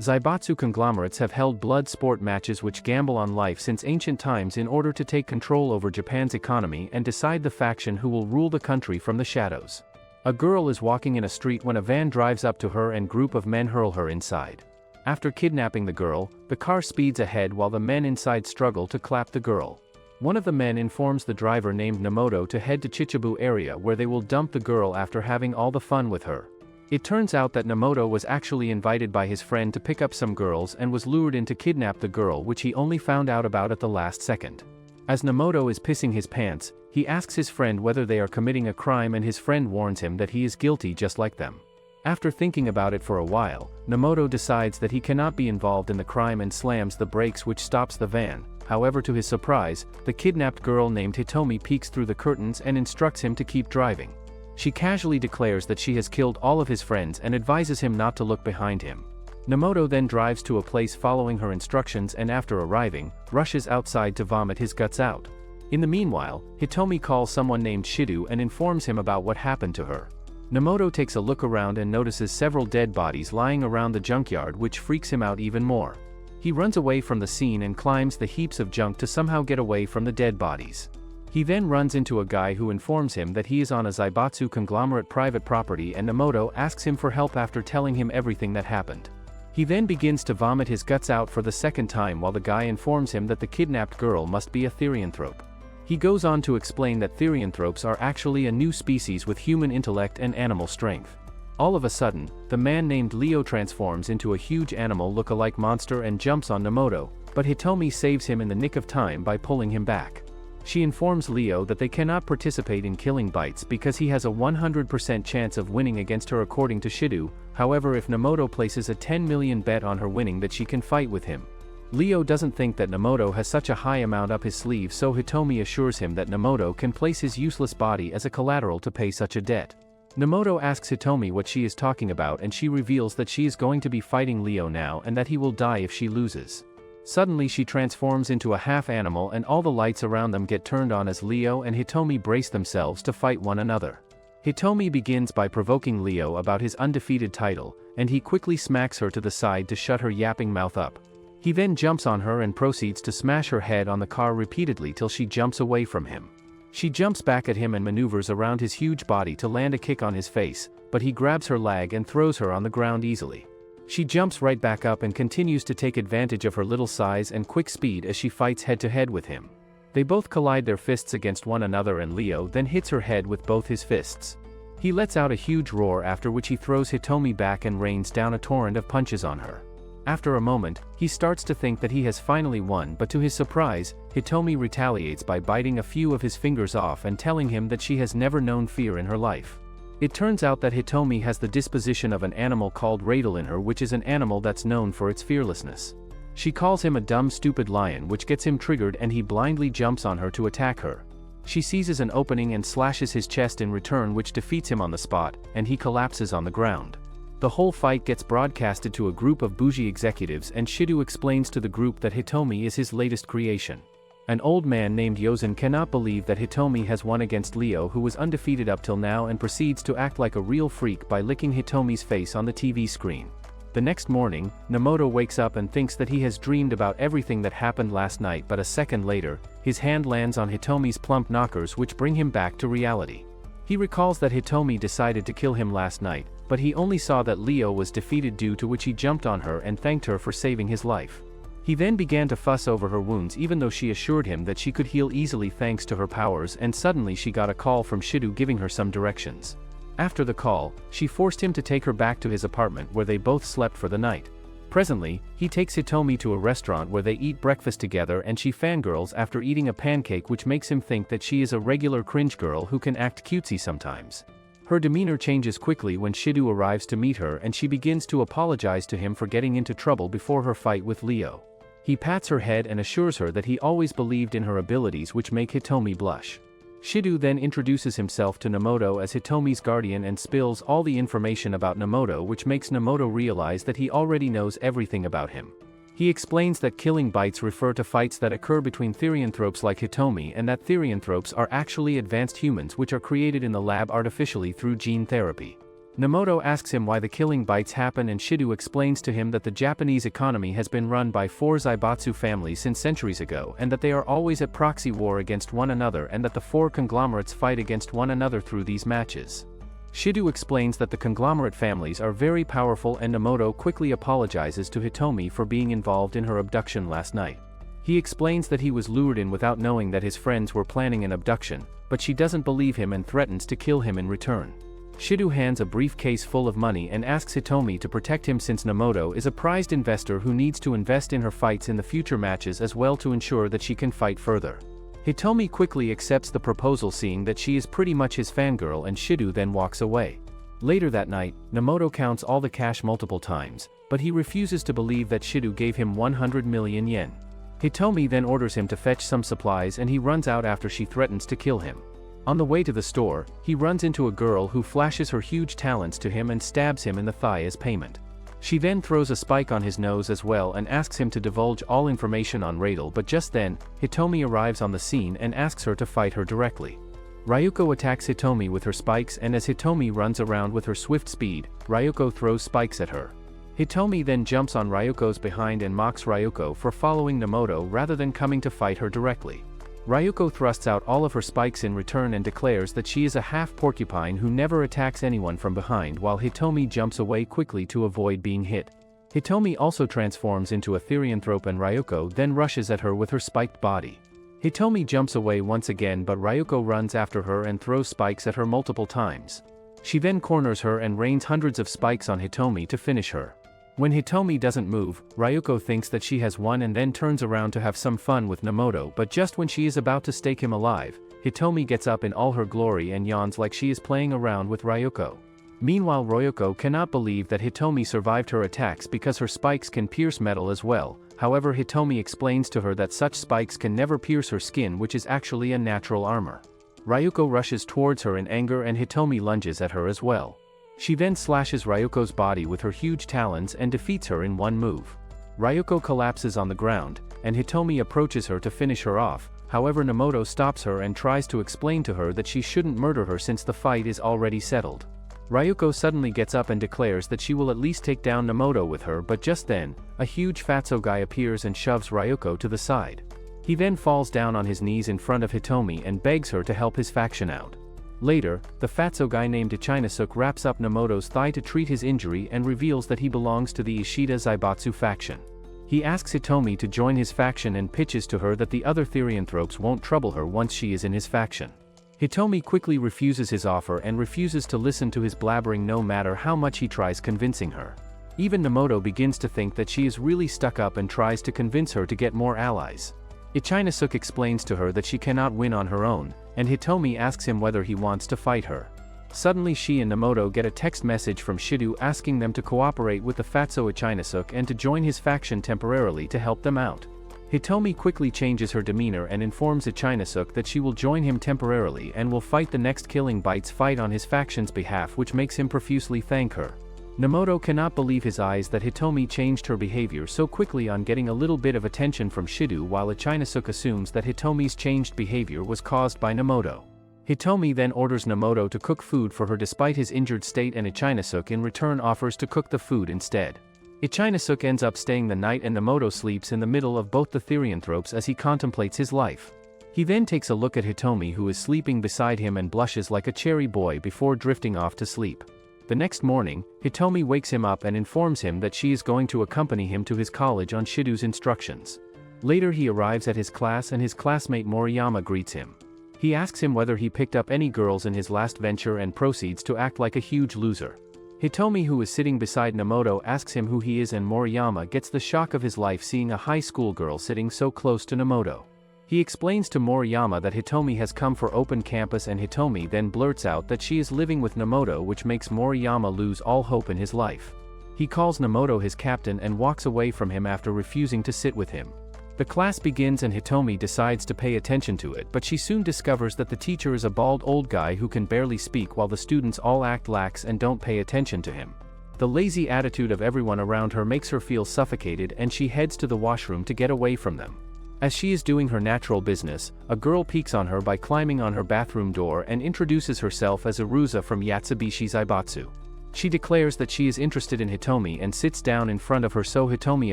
Zaibatsu conglomerates have held blood sport matches which gamble on life since ancient times in order to take control over Japan's economy and decide the faction who will rule the country from the shadows. A girl is walking in a street when a van drives up to her and group of men hurl her inside. After kidnapping the girl, the car speeds ahead while the men inside struggle to clap the girl. One of the men informs the driver named Nemoto to head to Chichibu area where they will dump the girl after having all the fun with her. It turns out that Nemoto was actually invited by his friend to pick up some girls and was lured in to kidnap the girl, which he only found out about at the last second. As Nemoto is pissing his pants, he asks his friend whether they are committing a crime and his friend warns him that he is guilty just like them. After thinking about it for a while, Nemoto decides that he cannot be involved in the crime and slams the brakes, which stops the van. However, to his surprise, the kidnapped girl named Hitomi peeks through the curtains and instructs him to keep driving. She casually declares that she has killed all of his friends and advises him not to look behind him. Nemoto then drives to a place following her instructions and after arriving, rushes outside to vomit his guts out. In the meanwhile, Hitomi calls someone named Shido and informs him about what happened to her. Nemoto takes a look around and notices several dead bodies lying around the junkyard, which freaks him out even more. He runs away from the scene and climbs the heaps of junk to somehow get away from the dead bodies. He then runs into a guy who informs him that he is on a Zaibatsu conglomerate private property, and Nemoto asks him for help after telling him everything that happened. He then begins to vomit his guts out for the second time while the guy informs him that the kidnapped girl must be a therianthrope. He goes on to explain that therianthropes are actually a new species with human intellect and animal strength. All of a sudden, the man named Leo transforms into a huge animal look-alike monster and jumps on Nemoto, but Hitomi saves him in the nick of time by pulling him back. She informs Leo that they cannot participate in killing bites because he has a 100% chance of winning against her according to Shido. However, if Nemoto places a 10 million bet on her winning, that she can fight with him. Leo doesn't think that Nemoto has such a high amount up his sleeve, so Hitomi assures him that Nemoto can place his useless body as a collateral to pay such a debt. Nemoto asks Hitomi what she is talking about, and she reveals that she is going to be fighting Leo now and that he will die if she loses. Suddenly she transforms into a half animal and all the lights around them get turned on as Leo and Hitomi brace themselves to fight one another. Hitomi begins by provoking Leo about his undefeated title, and he quickly smacks her to the side to shut her yapping mouth up. He then jumps on her and proceeds to smash her head on the car repeatedly till she jumps away from him. She jumps back at him and maneuvers around his huge body to land a kick on his face, but he grabs her leg and throws her on the ground easily. She jumps right back up and continues to take advantage of her little size and quick speed as she fights head-to-head with him. They both collide their fists against one another, and Leo then hits her head with both his fists. He lets out a huge roar, after which he throws Hitomi back and rains down a torrent of punches on her. After a moment, he starts to think that he has finally won, but to his surprise, Hitomi retaliates by biting a few of his fingers off and telling him that she has never known fear in her life. It turns out that Hitomi has the disposition of an animal called Radel in her, which is an animal that's known for its fearlessness. She calls him a dumb stupid lion, which gets him triggered, and he blindly jumps on her to attack her. She seizes an opening and slashes his chest in return, which defeats him on the spot, and he collapses on the ground. The whole fight gets broadcasted to a group of bougie executives, and Shido explains to the group that Hitomi is his latest creation. An old man named Yozen cannot believe that Hitomi has won against Leo, who was undefeated up till now, and proceeds to act like a real freak by licking Hitomi's face on the TV screen. The next morning, Nemoto wakes up and thinks that he has dreamed about everything that happened last night, but a second later, his hand lands on Hitomi's plump knockers, which bring him back to reality. He recalls that Hitomi decided to kill him last night, but he only saw that Leo was defeated, due to which he jumped on her and thanked her for saving his life. He then began to fuss over her wounds, even though she assured him that she could heal easily thanks to her powers, and suddenly she got a call from Shido giving her some directions. After the call, she forced him to take her back to his apartment, where they both slept for the night. Presently, he takes Hitomi to a restaurant where they eat breakfast together, and she fangirls after eating a pancake, which makes him think that she is a regular cringe girl who can act cutesy sometimes. Her demeanor changes quickly when Shido arrives to meet her, and she begins to apologize to him for getting into trouble before her fight with Leo. He pats her head and assures her that he always believed in her abilities, which make Hitomi blush. Shido then introduces himself to Nemoto as Hitomi's guardian and spills all the information about Nemoto, which makes Nemoto realize that he already knows everything about him. He explains that killing bites refer to fights that occur between therianthropes like Hitomi, and that therianthropes are actually advanced humans which are created in the lab artificially through gene therapy. Nemoto asks him why the killing bites happen, and Shido explains to him that the Japanese economy has been run by 4 Zaibatsu families since centuries ago, and that they are always at proxy war against one another, and that the 4 conglomerates fight against one another through these matches. Shido explains that the conglomerate families are very powerful, and Nemoto quickly apologizes to Hitomi for being involved in her abduction last night. He explains that he was lured in without knowing that his friends were planning an abduction, but she doesn't believe him and threatens to kill him in return. Shido hands a briefcase full of money and asks Hitomi to protect him, since Nemoto is a prized investor who needs to invest in her fights in the future matches as well to ensure that she can fight further. Hitomi quickly accepts the proposal, seeing that she is pretty much his fangirl, and Shido then walks away. Later that night, Nemoto counts all the cash multiple times, but he refuses to believe that Shido gave him 100 million yen. Hitomi then orders him to fetch some supplies, and he runs out after she threatens to kill him. On the way to the store, he runs into a girl who flashes her huge talents to him and stabs him in the thigh as payment. She then throws a spike on his nose as well and asks him to divulge all information on Radel, but just then, Hitomi arrives on the scene and asks her to fight her directly. Ryuko attacks Hitomi with her spikes, and as Hitomi runs around with her swift speed, Ryuko throws spikes at her. Hitomi then jumps on Ryuko's behind and mocks Ryuko for following Nemoto rather than coming to fight her directly. Ryuko thrusts out all of her spikes in return and declares that she is a half-porcupine who never attacks anyone from behind, while Hitomi jumps away quickly to avoid being hit. Hitomi also transforms into a therianthrope, and Ryuko then rushes at her with her spiked body. Hitomi jumps away once again, but Ryuko runs after her and throws spikes at her multiple times. She then corners her and rains hundreds of spikes on Hitomi to finish her. When Hitomi doesn't move, Ryuko thinks that she has won and then turns around to have some fun with Nemoto, but just when she is about to stake him alive, Hitomi gets up in all her glory and yawns like she is playing around with Ryuko. Meanwhile, Ryuko cannot believe that Hitomi survived her attacks because her spikes can pierce metal as well. However, Hitomi explains to her that such spikes can never pierce her skin, which is actually a natural armor. Ryuko rushes towards her in anger, and Hitomi lunges at her as well. She then slashes Ryuko's body with her huge talons and defeats her in one move. Ryuko collapses on the ground, and Hitomi approaches her to finish her off. However, Nemoto stops her and tries to explain to her that she shouldn't murder her since the fight is already settled. Ryuko suddenly gets up and declares that she will at least take down Nemoto with her, but just then, a huge fatso guy appears and shoves Ryuko to the side. He then falls down on his knees in front of Hitomi and begs her to help his faction out. Later, the fatso guy named Ichinasuke wraps up Nemoto's thigh to treat his injury and reveals that he belongs to the Ishida Zaibatsu faction. He asks Hitomi to join his faction and pitches to her that the other therianthropes won't trouble her once she is in his faction. Hitomi quickly refuses his offer and refuses to listen to his blabbering no matter how much he tries convincing her. Even Nemoto begins to think that she is really stuck up and tries to convince her to get more allies. Ichinasuke explains to her that she cannot win on her own, and Hitomi asks him whether he wants to fight her. Suddenly she and Nemoto get a text message from Shido asking them to cooperate with the fatso Ichinasuke and to join his faction temporarily to help them out. Hitomi quickly changes her demeanor and informs Ichinasuke that she will join him temporarily and will fight the next Killing Bites fight on his faction's behalf, which makes him profusely thank her. Nemoto cannot believe his eyes that Hitomi changed her behavior so quickly on getting a little bit of attention from Shido, while Ichinasuke assumes that Hitomi's changed behavior was caused by Nemoto. Hitomi then orders Nemoto to cook food for her despite his injured state, and Ichinasuke in return offers to cook the food instead. Ichinasuke ends up staying the night, and Nemoto sleeps in the middle of both the therianthropes as he contemplates his life. He then takes a look at Hitomi, who is sleeping beside him, and blushes like a cherry boy before drifting off to sleep. The next morning, Hitomi wakes him up and informs him that she is going to accompany him to his college on Shido's instructions. Later he arrives at his class and his classmate Moriyama greets him. He asks him whether he picked up any girls in his last venture and proceeds to act like a huge loser. Hitomi, who is sitting beside Nemoto, asks him who he is, and Moriyama gets the shock of his life seeing a high school girl sitting so close to Nemoto. He explains to Moriyama that Hitomi has come for open campus, and Hitomi then blurts out that she is living with Nemoto, which makes Moriyama lose all hope in his life. He calls Nemoto his captain and walks away from him after refusing to sit with him. The class begins and Hitomi decides to pay attention to it, but she soon discovers that the teacher is a bald old guy who can barely speak, while the students all act lax and don't pay attention to him. The lazy attitude of everyone around her makes her feel suffocated, and she heads to the washroom to get away from them. As she is doing her natural business, a girl peeks on her by climbing on her bathroom door and introduces herself as Arusa from Yatsubishi Zaibatsu. She declares that she is interested in Hitomi and sits down in front of her, so Hitomi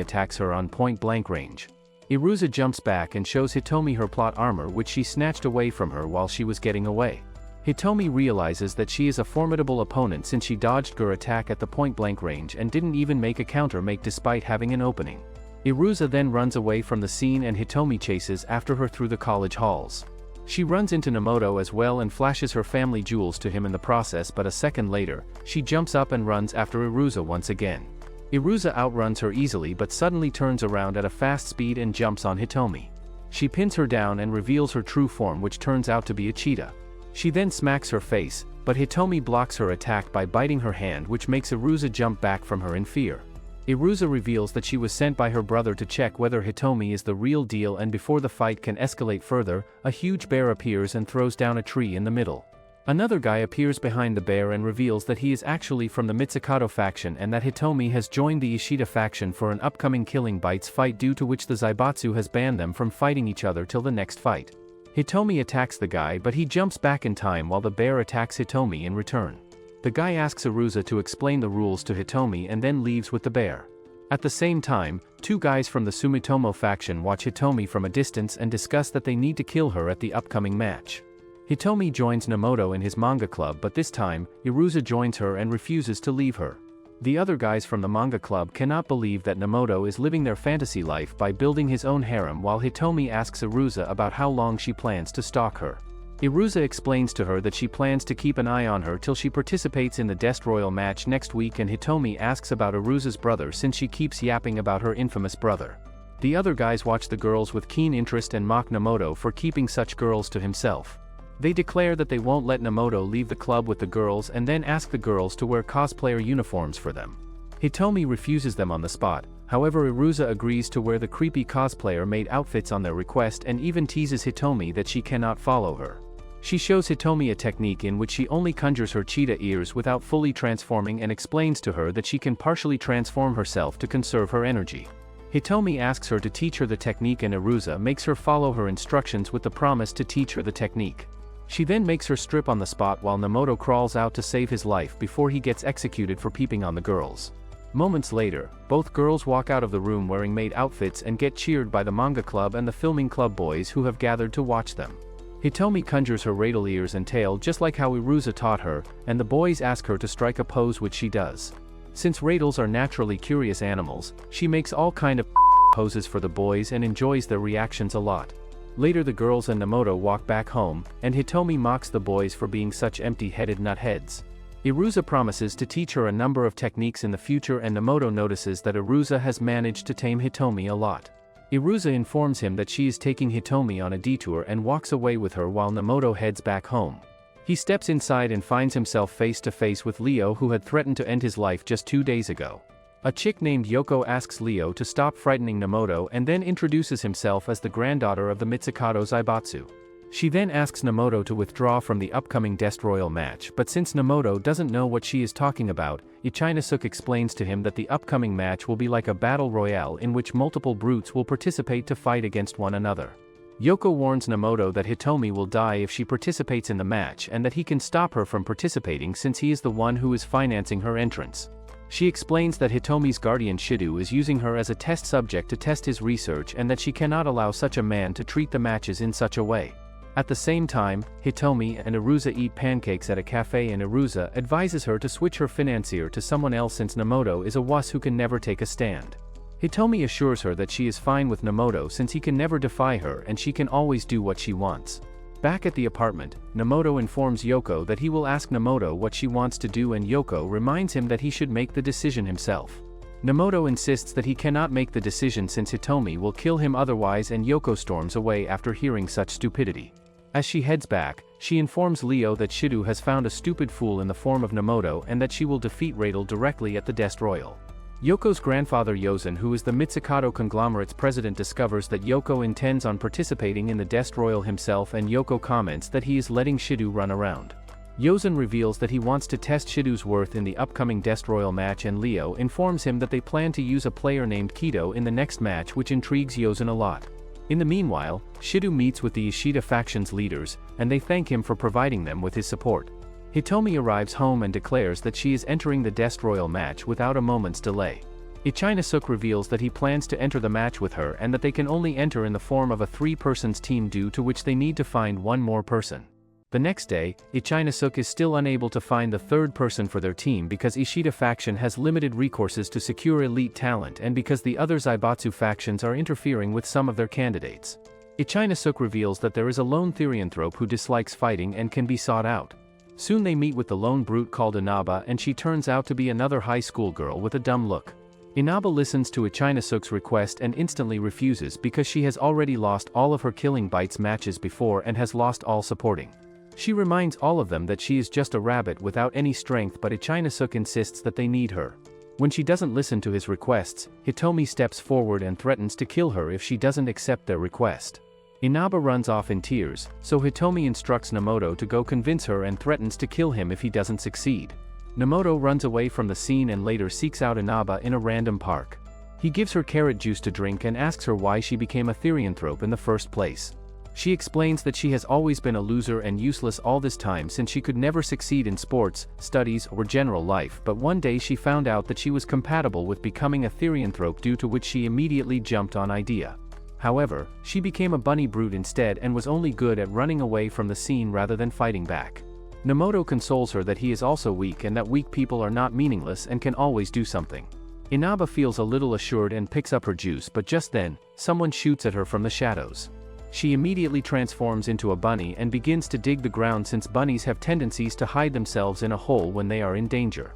attacks her on point-blank range. Iruza jumps back and shows Hitomi her plot armor, which she snatched away from her while she was getting away. Hitomi realizes that she is a formidable opponent since she dodged her attack at the point-blank range and didn't even make a counter-make despite having an opening. Iruza then runs away from the scene and Hitomi chases after her through the college halls. She runs into Nemoto as well and flashes her family jewels to him in the process, but a second later, she jumps up and runs after Iruza once again. Iruza outruns her easily but suddenly turns around at a fast speed and jumps on Hitomi. She pins her down and reveals her true form, which turns out to be a cheetah. She then smacks her face, but Hitomi blocks her attack by biting her hand, which makes Iruza jump back from her in fear. Iruza reveals that she was sent by her brother to check whether Hitomi is the real deal, and before the fight can escalate further, a huge bear appears and throws down a tree in the middle. Another guy appears behind the bear and reveals that he is actually from the Mitsukato faction and that Hitomi has joined the Ishida faction for an upcoming Killing Bites fight, due to which the Zaibatsu has banned them from fighting each other till the next fight. Hitomi attacks the guy, but he jumps back in time while the bear attacks Hitomi in return. The guy asks Iruza to explain the rules to Hitomi and then leaves with the bear. At the same time, two guys from the Sumitomo faction watch Hitomi from a distance and discuss that they need to kill her at the upcoming match. Hitomi joins Nemoto in his manga club, but this time, Iruza joins her and refuses to leave her. The other guys from the manga club cannot believe that Nemoto is living their fantasy life by building his own harem, while Hitomi asks Iruza about how long she plans to stalk her. Iruza explains to her that she plans to keep an eye on her till she participates in the Destroyal match next week, and Hitomi asks about Iruza's brother since she keeps yapping about her infamous brother. The other guys watch the girls with keen interest and mock Nemoto for keeping such girls to himself. They declare that they won't let Nemoto leave the club with the girls and then ask the girls to wear cosplayer uniforms for them. Hitomi refuses them on the spot, however Iruza agrees to wear the creepy cosplayer-made outfits on their request and even teases Hitomi that she cannot follow her. She shows Hitomi a technique in which she only conjures her cheetah ears without fully transforming and explains to her that she can partially transform herself to conserve her energy. Hitomi asks her to teach her the technique and Iruza makes her follow her instructions with the promise to teach her the technique. She then makes her strip on the spot while Nemoto crawls out to save his life before he gets executed for peeping on the girls. Moments later, both girls walk out of the room wearing maid outfits and get cheered by the manga club and the filming club boys who have gathered to watch them. Hitomi conjures her radle ears and tail just like how Iruza taught her, and the boys ask her to strike a pose, which she does. Since radles are naturally curious animals, she makes all kind of poses for the boys and enjoys their reactions a lot. Later the girls and Nemoto walk back home, and Hitomi mocks the boys for being such empty-headed nutheads. Iruza promises to teach her a number of techniques in the future, and Nemoto notices that Iruza has managed to tame Hitomi a lot. Iruza informs him that she is taking Hitomi on a detour and walks away with her while Nemoto heads back home. He steps inside and finds himself face to face with Leo, who had threatened to end his life just 2 days ago. A chick named Yoko asks Leo to stop frightening Nemoto and then introduces himself as the granddaughter of the Mitsukato Zaibatsu. She then asks Nemoto to withdraw from the upcoming Destroyal match, but since Nemoto doesn't know what she is talking about, Ichinasuke explains to him that the upcoming match will be like a battle royale in which multiple brutes will participate to fight against one another. Yoko warns Nemoto that Hitomi will die if she participates in the match and that he can stop her from participating since he is the one who is financing her entrance. She explains that Hitomi's guardian Shido is using her as a test subject to test his research and that she cannot allow such a man to treat the matches in such a way. At the same time, Hitomi and Iruza eat pancakes at a cafe, and Iruza advises her to switch her financier to someone else since Nemoto is a wuss who can never take a stand. Hitomi assures her that she is fine with Nemoto since he can never defy her and she can always do what she wants. Back at the apartment, Nemoto informs Yoko that he will ask Nemoto what she wants to do, and Yoko reminds him that he should make the decision himself. Nemoto insists that he cannot make the decision since Hitomi will kill him otherwise, and Yoko storms away after hearing such stupidity. As she heads back, she informs Leo that Shido has found a stupid fool in the form of Nemoto and that she will defeat Radle directly at the Destroyal. Yoko's grandfather Yozen, who is the Mitsukato conglomerate's president, discovers that Yoko intends on participating in the Destroyal himself, and Yoko comments that he is letting Shido run around. Yozen reveals that he wants to test Shido's worth in the upcoming Destroyal match, and Leo informs him that they plan to use a player named Kido in the next match, which intrigues Yozen a lot. In the meanwhile, Shido meets with the Ishida faction's leaders, and they thank him for providing them with his support. Hitomi arrives home and declares that she is entering the Destroyal match without a moment's delay. Ichinasuke reveals that he plans to enter the match with her and that they can only enter in the form of a 3-person team, due to which they need to find one more person. The next day, Ichinasuke is still unable to find the third person for their team because Ishida faction has limited resources to secure elite talent, and because the other Zaibatsu factions are interfering with some of their candidates. Ichinasuke reveals that there is a lone therianthrope who dislikes fighting and can be sought out. Soon they meet with the lone brute called Inaba, and she turns out to be another high school girl with a dumb look. Inaba listens to Ichinasuke's request and instantly refuses because she has already lost all of her killing bites matches before and has lost all supporting. She reminds all of them that she is just a rabbit without any strength, but Ichinasuke insists that they need her. When she doesn't listen to his requests, Hitomi steps forward and threatens to kill her if she doesn't accept their request. Inaba runs off in tears, so Hitomi instructs Nemoto to go convince her and threatens to kill him if he doesn't succeed. Nemoto runs away from the scene and later seeks out Inaba in a random park. He gives her carrot juice to drink and asks her why she became a therianthrope in the first place. She explains that she has always been a loser and useless all this time, since she could never succeed in sports, studies, or general life, but one day she found out that she was compatible with becoming a therianthrope, due to which she immediately jumped on idea. However, she became a bunny brute instead and was only good at running away from the scene rather than fighting back. Nemoto consoles her that he is also weak and that weak people are not meaningless and can always do something. Inaba feels a little assured and picks up her juice, but just then, someone shoots at her from the shadows. She immediately transforms into a bunny and begins to dig the ground, since bunnies have tendencies to hide themselves in a hole when they are in danger.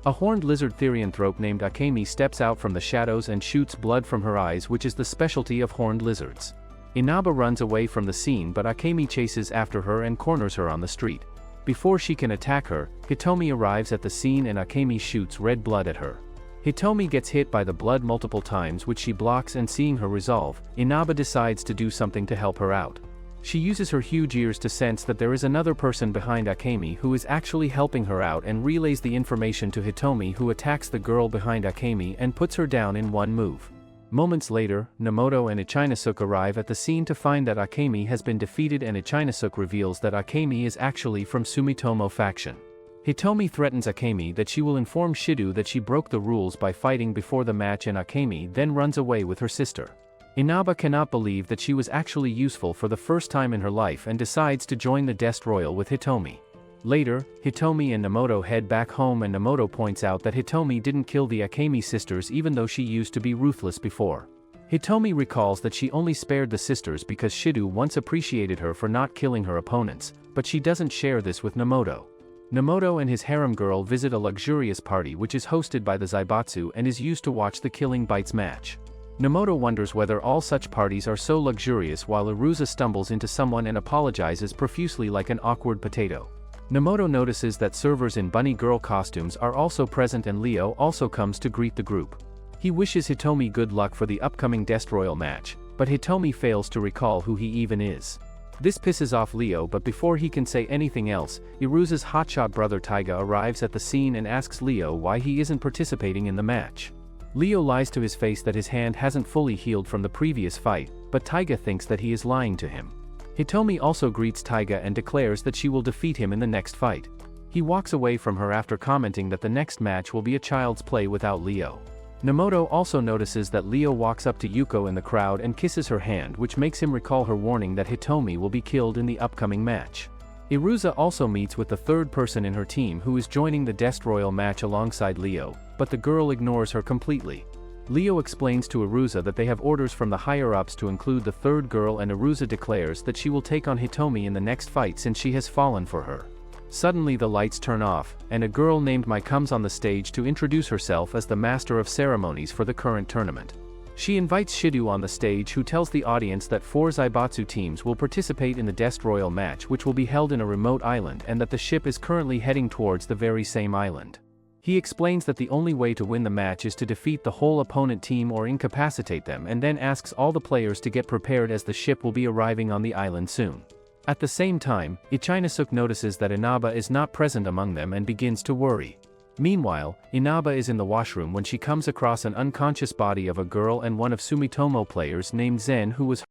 A horned lizard therianthrope named Akemi steps out from the shadows and shoots blood from her eyes, which is the specialty of horned lizards. Inaba runs away from the scene, but Akemi chases after her and corners her on the street. Before she can attack her, Hitomi arrives at the scene and Akemi shoots red blood at her. Hitomi gets hit by the blood multiple times, which she blocks, and seeing her resolve, Inaba decides to do something to help her out. She uses her huge ears to sense that there is another person behind Akemi who is actually helping her out, and relays the information to Hitomi, who attacks the girl behind Akemi and puts her down in one move. Moments later, Nemoto and Ichinasuke arrive at the scene to find that Akemi has been defeated, and Ichinasuke reveals that Akemi is actually from Sumitomo faction. Hitomi threatens Akemi that she will inform Shido that she broke the rules by fighting before the match, and Akemi then runs away with her sister. Inaba cannot believe that she was actually useful for the first time in her life and decides to join the Destroyal with Hitomi. Later, Hitomi and Nemoto head back home, and Nemoto points out that Hitomi didn't kill the Akemi sisters even though she used to be ruthless before. Hitomi recalls that she only spared the sisters because Shido once appreciated her for not killing her opponents, but she doesn't share this with Nemoto. Nemoto and his harem girl visit a luxurious party which is hosted by the Zaibatsu and is used to watch the Killing Bites match. Nemoto wonders whether all such parties are so luxurious, while Iruza stumbles into someone and apologizes profusely like an awkward potato. Nemoto notices that servers in bunny girl costumes are also present, and Leo also comes to greet the group. He wishes Hitomi good luck for the upcoming Destroyal match, but Hitomi fails to recall who he even is. This pisses off Leo, but before he can say anything else, Iruza's hotshot brother Taiga arrives at the scene and asks Leo why he isn't participating in the match. Leo lies to his face that his hand hasn't fully healed from the previous fight, but Taiga thinks that he is lying to him. Hitomi also greets Taiga and declares that she will defeat him in the next fight. He walks away from her after commenting that the next match will be a child's play without Leo. Nemoto also notices that Leo walks up to Yuko in the crowd and kisses her hand, which makes him recall her warning that Hitomi will be killed in the upcoming match. Iruza also meets with the third person in her team who is joining the Destroyal match alongside Leo, but the girl ignores her completely. Leo explains to Iruza that they have orders from the higher-ups to include the third girl, and Iruza declares that she will take on Hitomi in the next fight since she has fallen for her. Suddenly the lights turn off, and a girl named Mai comes on the stage to introduce herself as the master of ceremonies for the current tournament. She invites Shido on the stage, who tells the audience that 4 Zaibatsu teams will participate in the Destroyal match, which will be held in a remote island, and that the ship is currently heading towards the very same island. He explains that the only way to win the match is to defeat the whole opponent team or incapacitate them, and then asks all the players to get prepared as the ship will be arriving on the island soon. At the same time, Ichinasuke notices that Inaba is not present among them and begins to worry. Meanwhile, Inaba is in the washroom when she comes across an unconscious body of a girl and one of Sumitomo players named Zen, who was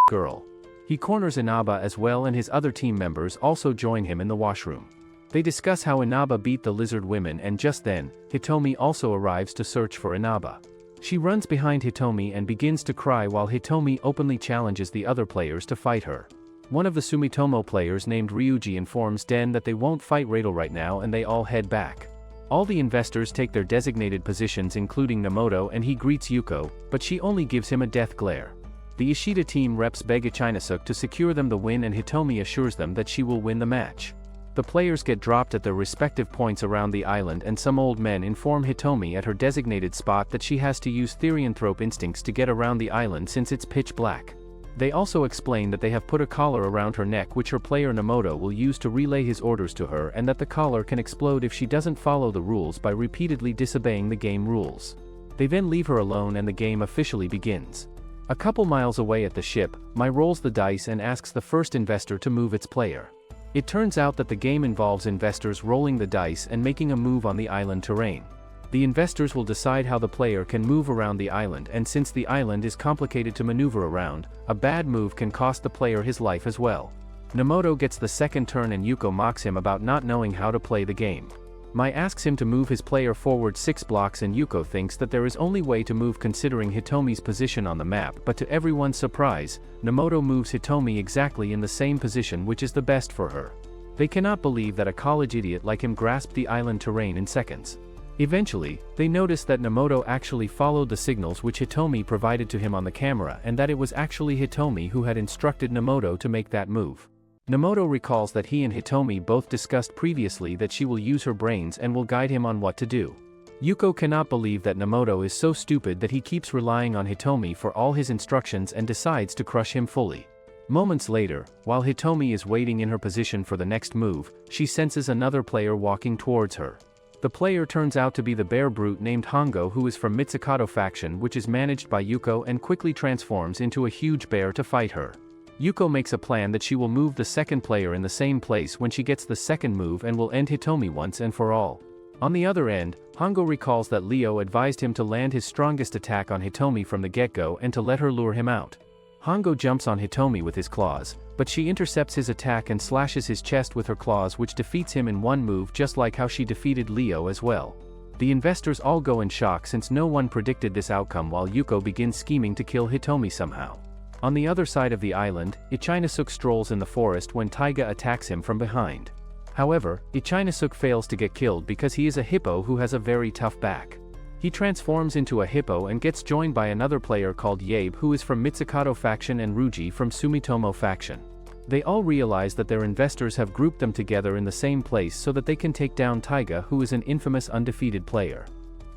girl. He corners Inaba as well, and his other team members also join him in the washroom. They discuss how Inaba beat the lizard women, and just then, Hitomi also arrives to search for Inaba. She runs behind Hitomi and begins to cry while Hitomi openly challenges the other players to fight her. One of the Sumitomo players named Ryuji informs Den that they won't fight Radel right now, and they all head back. All the investors take their designated positions, including Nemoto, and he greets Yuko, but she only gives him a death glare. The Ishida team reps beg Ichinasuke to secure them the win, and Hitomi assures them that she will win the match. The players get dropped at their respective points around the island, and some old men inform Hitomi at her designated spot that she has to use therianthrope instincts to get around the island since it's pitch black. They also explain that they have put a collar around her neck which her player Nemoto will use to relay his orders to her, and that the collar can explode if she doesn't follow the rules by repeatedly disobeying the game rules. They then leave her alone and the game officially begins. A couple miles away at the ship, Mai rolls the dice and asks the first investor to move its player. It turns out that the game involves investors rolling the dice and making a move on the island terrain. The investors will decide how the player can move around the island, and since the island is complicated to maneuver around, a bad move can cost the player his life as well. Nemoto gets the second turn and Yuko mocks him about not knowing how to play the game. Mai asks him to move his player forward 6 blocks, and Yuko thinks that there is only way to move considering Hitomi's position on the map, but to everyone's surprise, Nemoto moves Hitomi exactly in the same position, which is the best for her. They cannot believe that a college idiot like him grasped the island terrain in seconds. Eventually, they notice that Nemoto actually followed the signals which Hitomi provided to him on the camera, and that it was actually Hitomi who had instructed Nemoto to make that move. Nemoto recalls that he and Hitomi both discussed previously that she will use her brains and will guide him on what to do. Yuko cannot believe that Nemoto is so stupid that he keeps relying on Hitomi for all his instructions and decides to crush him fully. Moments later, while Hitomi is waiting in her position for the next move, she senses another player walking towards her. The player turns out to be the bear brute named Hongo, who is from Mitsukato faction, which is managed by Yuko, and quickly transforms into a huge bear to fight her. Yuko makes a plan that she will move the second player in the same place when she gets the second move and will end Hitomi once and for all. On the other end, Hongo recalls that Leo advised him to land his strongest attack on Hitomi from the get-go and to let her lure him out. Hongo jumps on Hitomi with his claws, but she intercepts his attack and slashes his chest with her claws, which defeats him in one move, just like how she defeated Leo as well. The investors all go in shock since no one predicted this outcome, while Yuko begins scheming to kill Hitomi somehow. On the other side of the island, Ichinasuke strolls in the forest when Taiga attacks him from behind. However, Ichinasuke fails to get killed because he is a hippo who has a very tough back. He transforms into a hippo and gets joined by another player called Yabe, who is from Mitsukato faction, and Ryuji from Sumitomo faction. They all realize that their investors have grouped them together in the same place so that they can take down Taiga, who is an infamous undefeated player.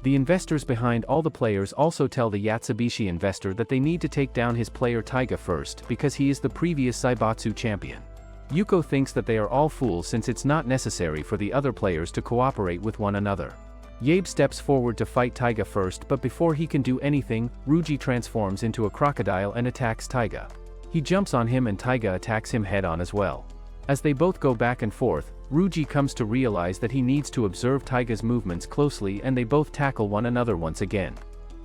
The investors behind all the players also tell the Yatsubishi investor that they need to take down his player Taiga first because he is the previous Zaibatsu champion. Yuko thinks that they are all fools since it's not necessary for the other players to cooperate with one another. Yabe steps forward to fight Taiga first, but before he can do anything, Ryuji transforms into a crocodile and attacks Taiga. He jumps on him and Taiga attacks him head-on as well. As they both go back and forth, Ryuji comes to realize that he needs to observe Taiga's movements closely, and they both tackle one another once again.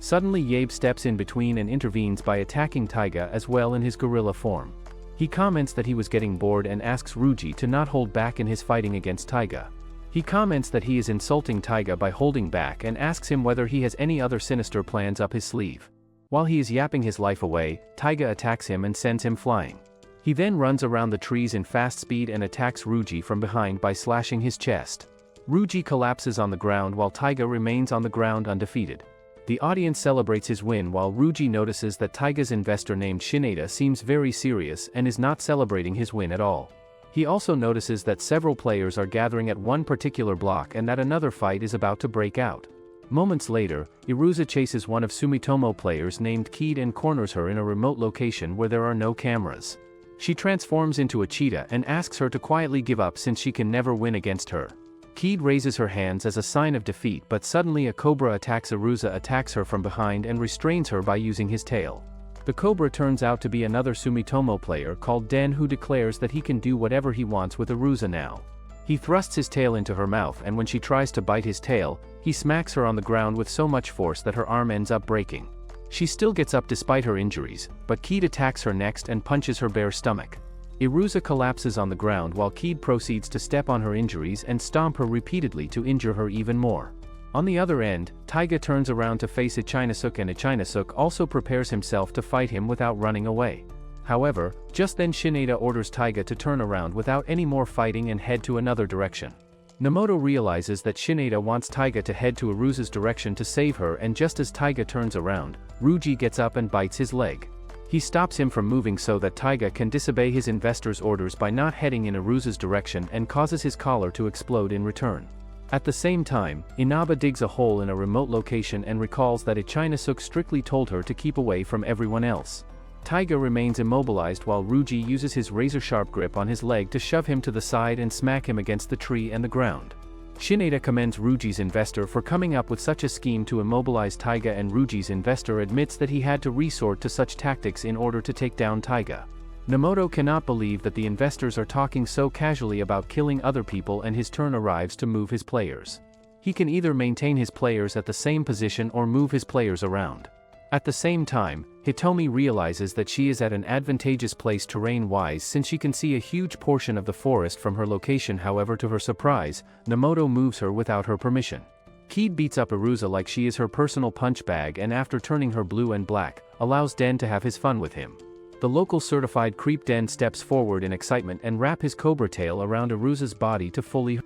Suddenly Yabe steps in between and intervenes by attacking Taiga as well in his gorilla form. He comments that he was getting bored and asks Ryuji to not hold back in his fighting against Taiga. He comments that he is insulting Taiga by holding back and asks him whether he has any other sinister plans up his sleeve. While he is yapping his life away, Taiga attacks him and sends him flying. He then runs around the trees in fast speed and attacks Ryuji from behind by slashing his chest. Ryuji collapses on the ground while Taiga remains on the ground undefeated. The audience celebrates his win while Ryuji notices that Taiga's investor named Shinada seems very serious and is not celebrating his win at all. He also notices that several players are gathering at one particular block and that another fight is about to break out. Moments later, Iruza chases one of Sumitomo players named Keed and corners her in a remote location where there are no cameras. She transforms into a cheetah and asks her to quietly give up since she can never win against her. Keed raises her hands as a sign of defeat, but suddenly a cobra attacks her from behind and restrains her by using his tail. The cobra turns out to be another Sumitomo player called Den, who declares that he can do whatever he wants with Iruza now. He thrusts his tail into her mouth, and when she tries to bite his tail, he smacks her on the ground with so much force that her arm ends up breaking. She still gets up despite her injuries, but Keed attacks her next and punches her bare stomach. Iruza collapses on the ground while Keed proceeds to step on her injuries and stomp her repeatedly to injure her even more. On the other end, Taiga turns around to face Ichinasuke and Ichinasuke also prepares himself to fight him without running away. However, just then Shinada orders Taiga to turn around without any more fighting and head to another direction. Nemoto realizes that Shinada wants Taiga to head to Iruza's direction to save her, and just as Taiga turns around, Ruji gets up and bites his leg. He stops him from moving so that Taiga can disobey his investor's orders by not heading in Iruza's direction and causes his collar to explode in return. At the same time, Inaba digs a hole in a remote location and recalls that Ichinasuke strictly told her to keep away from everyone else. Taiga remains immobilized while Ruji uses his razor-sharp grip on his leg to shove him to the side and smack him against the tree and the ground. Shinada commends Ruji's investor for coming up with such a scheme to immobilize Taiga, and Ruji's investor admits that he had to resort to such tactics in order to take down Taiga. Nemoto cannot believe that the investors are talking so casually about killing other people, and his turn arrives to move his players. He can either maintain his players at the same position or move his players around. At the same time, Hitomi realizes that she is at an advantageous place terrain-wise since she can see a huge portion of the forest from her location. However, to her surprise, Nemoto moves her without her permission. Keed beats up Iruza like she is her personal punch bag, and after turning her blue and black, allows Den to have his fun with him. The local certified creep Den steps forward in excitement and wrap his cobra tail around Iruza's body to fully.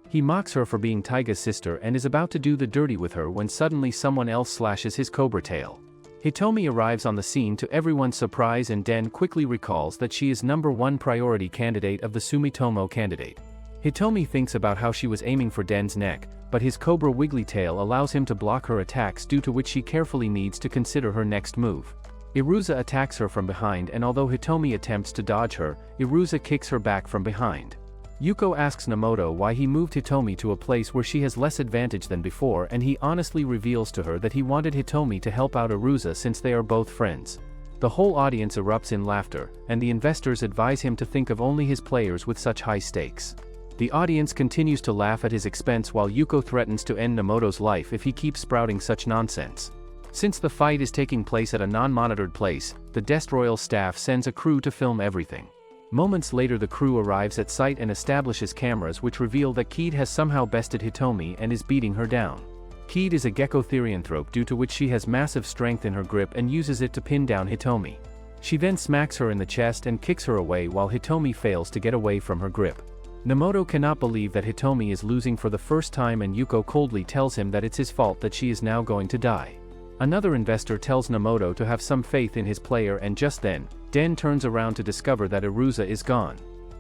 He mocks her for being Taiga's sister and is about to do the dirty with her when suddenly someone else slashes his cobra tail. Hitomi arrives on the scene to everyone's surprise, and Den quickly recalls that she is #1 priority candidate of the Sumitomo candidate. Hitomi thinks about how she was aiming for Den's neck, but his cobra wiggly tail allows him to block her attacks, due to which she carefully needs to consider her next move. Iruza attacks her from behind, and although Hitomi attempts to dodge her, Iruza kicks her back from behind. Yuko asks Nemoto why he moved Hitomi to a place where she has less advantage than before, and he honestly reveals to her that he wanted Hitomi to help out Iruza since they are both friends. The whole audience erupts in laughter, and the investors advise him to think of only his players with such high stakes. The audience continues to laugh at his expense while Yuko threatens to end Nemoto's life if he keeps sprouting such nonsense. Since the fight is taking place at a non-monitored place, the Destroyal staff sends a crew to film everything. Moments later, the crew arrives at site and establishes cameras which reveal that Keed has somehow bested Hitomi and is beating her down. Keed is a gecko therianthrope, due to which she has massive strength in her grip and uses it to pin down Hitomi. She then smacks her in the chest and kicks her away while Hitomi fails to get away from her grip. Nemoto cannot believe that Hitomi is losing for the first time, and Yuko coldly tells him that it's his fault that she is now going to die. Another investor tells Nemoto to have some faith in his player, and just then, Den turns around to discover that Iruza is gone.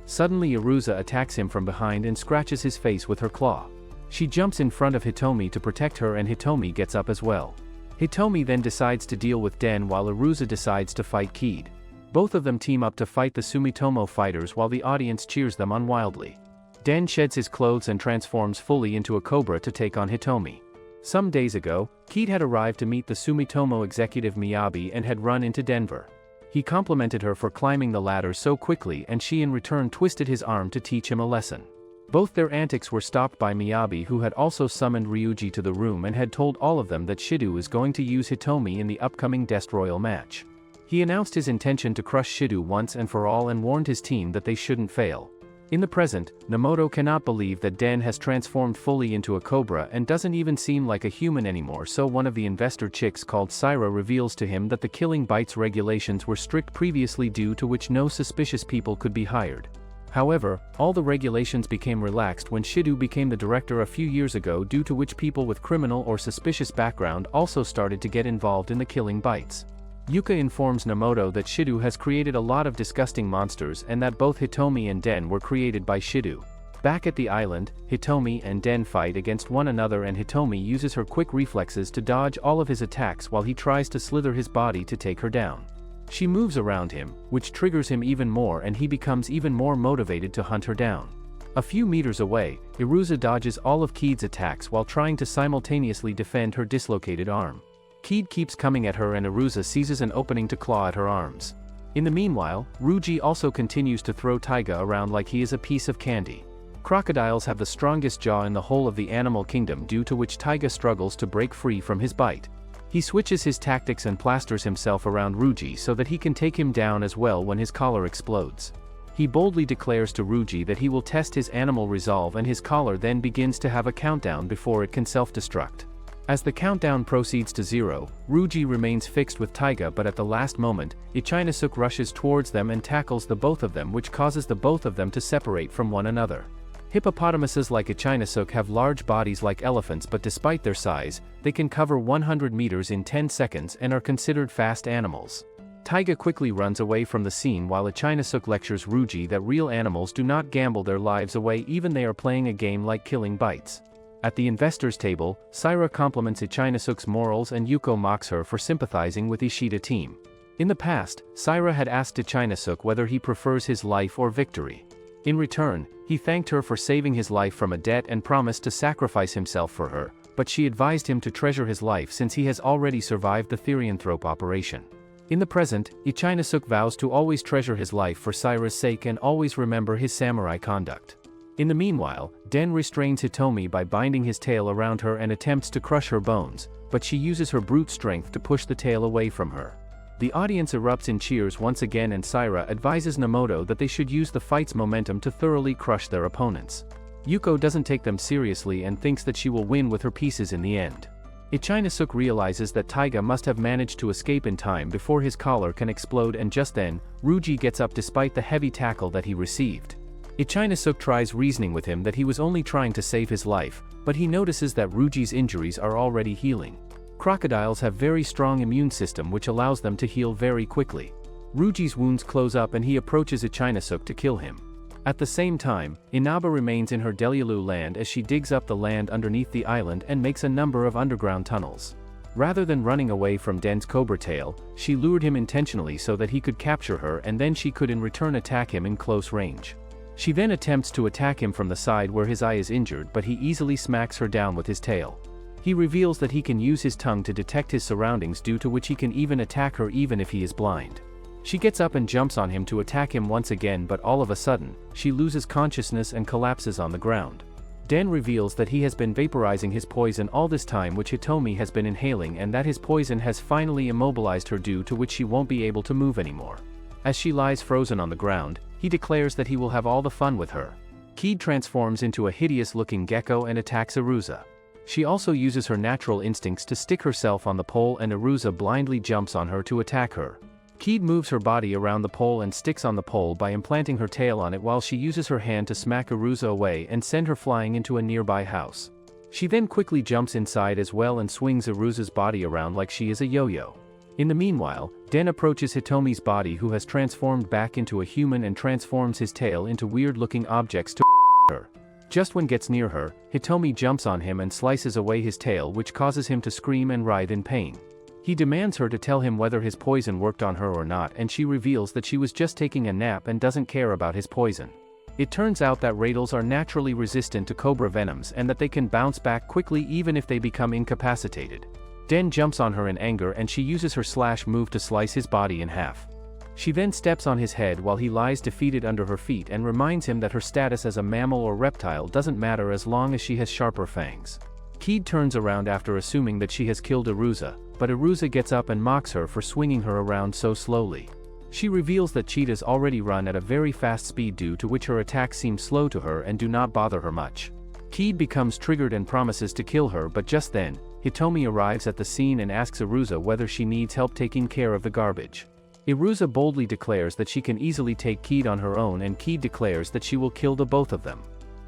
Suddenly Iruza attacks him from behind and scratches his face with her claw. She jumps in front of Hitomi to protect her, and Hitomi gets up as well. Hitomi then decides to deal with Den while Iruza decides to fight Keed. Both of them team up to fight the Sumitomo fighters while the audience cheers them on wildly. Den sheds his clothes and transforms fully into a cobra to take on Hitomi. Some days ago, Keed had arrived to meet the Sumitomo executive Miyabi and had run into Denver. He complimented her for climbing the ladder so quickly, and she in return twisted his arm to teach him a lesson. Both their antics were stopped by Miyabi, who had also summoned Ryuji to the room and had told all of them that Shido is going to use Hitomi in the upcoming Destroyal match. He announced his intention to crush Shido once and for all and warned his team that they shouldn't fail. In the present, Nemoto cannot believe that Den has transformed fully into a cobra and doesn't even seem like a human anymore, so one of the investor chicks called Syra reveals to him that the killing bites regulations were strict previously, due to which no suspicious people could be hired. However, all the regulations became relaxed when Shido became the director a few years ago, due to which people with criminal or suspicious background also started to get involved in the killing bites. Yuka informs Nemoto that Shido has created a lot of disgusting monsters and that both Hitomi and Den were created by Shido. Back at the island, Hitomi and Den fight against one another, and Hitomi uses her quick reflexes to dodge all of his attacks while he tries to slither his body to take her down. She moves around him, which triggers him even more, and he becomes even more motivated to hunt her down. A few meters away, Iruza dodges all of Keed's attacks while trying to simultaneously defend her dislocated arm. Keed keeps coming at her, and Iruza seizes an opening to claw at her arms. In the meanwhile, Ryuji also continues to throw Taiga around like he is a piece of candy. Crocodiles have the strongest jaw in the whole of the animal kingdom, due to which Taiga struggles to break free from his bite. He switches his tactics and plasters himself around Ruji so that he can take him down as well when his collar explodes. He boldly declares to Ruji that he will test his animal resolve, and his collar then begins to have a countdown before it can self-destruct. As the countdown proceeds to 0, Ruji remains fixed with Taiga, but at the last moment, Ichinasuk rushes towards them and tackles the both of them, which causes the both of them to separate from one another. Hippopotamuses like Ichinasuk have large bodies like elephants, but despite their size, they can cover 100 meters in 10 seconds and are considered fast animals. Taiga quickly runs away from the scene while Ichinasuk lectures Ruji that real animals do not gamble their lives away even they are playing a game like killing bites. At the investors' table, Saira compliments Ichinasuk's morals and Yuko mocks her for sympathizing with Ishida team. In the past, Saira had asked Ichinasuk whether he prefers his life or victory. In return, he thanked her for saving his life from a debt and promised to sacrifice himself for her, but she advised him to treasure his life since he has already survived the therianthrope operation. In the present, Ichinasuk vows to always treasure his life for Saira's sake and always remember his samurai conduct. In the meanwhile, Den restrains Hitomi by binding his tail around her and attempts to crush her bones, but she uses her brute strength to push the tail away from her. The audience erupts in cheers once again, and Saira advises Namoto that they should use the fight's momentum to thoroughly crush their opponents. Yuko doesn't take them seriously and thinks that she will win with her pieces in the end. Ichinasuk realizes that Taiga must have managed to escape in time before his collar can explode, and just then, Ruji gets up despite the heavy tackle that he received. Ichinasuk tries reasoning with him that he was only trying to save his life, but he notices that Ruji's injuries are already healing. Crocodiles have very strong immune system which allows them to heal very quickly. Ruji's wounds close up and he approaches Ichinasuk to kill him. At the same time, Inaba remains in her Delulu land as she digs up the land underneath the island and makes a number of underground tunnels. Rather than running away from Den's cobra tail, she lured him intentionally so that he could capture her, and then she could in return attack him in close range. She then attempts to attack him from the side where his eye is injured, but he easily smacks her down with his tail. He reveals that he can use his tongue to detect his surroundings, due to which he can even attack her even if he is blind. She gets up and jumps on him to attack him once again, but all of a sudden, she loses consciousness and collapses on the ground. Den reveals that he has been vaporizing his poison all this time, which Hitomi has been inhaling, and that his poison has finally immobilized her, due to which she won't be able to move anymore. As she lies frozen on the ground, he declares that he will have all the fun with her. Keed transforms into a hideous-looking gecko and attacks Arusa. She also uses her natural instincts to stick herself on the pole, and Arusa blindly jumps on her to attack her. Keed moves her body around the pole and sticks on the pole by implanting her tail on it, while she uses her hand to smack Arusa away and send her flying into a nearby house. She then quickly jumps inside as well and swings Arusa's body around like she is a yo-yo. In the meanwhile, Den approaches Hitomi's body, who has transformed back into a human, and transforms his tail into weird-looking objects to her. Just when gets near her, Hitomi jumps on him and slices away his tail, which causes him to scream and writhe in pain. He demands her to tell him whether his poison worked on her or not, and she reveals that she was just taking a nap and doesn't care about his poison. It turns out that Radals are naturally resistant to cobra venoms and that they can bounce back quickly even if they become incapacitated. Den jumps on her in anger and she uses her slash move to slice his body in half. She then steps on his head while he lies defeated under her feet and reminds him that her status as a mammal or reptile doesn't matter as long as she has sharper fangs. Keed turns around after assuming that she has killed Arusa, but Arusa gets up and mocks her for swinging her around so slowly. She reveals that cheetahs already run at a very fast speed, due to which her attacks seem slow to her and do not bother her much. Keed becomes triggered and promises to kill her, but just then, Hitomi arrives at the scene and asks Arusa whether she needs help taking care of the garbage. Arusa boldly declares that she can easily take Keed on her own, and Keed declares that she will kill the both of them.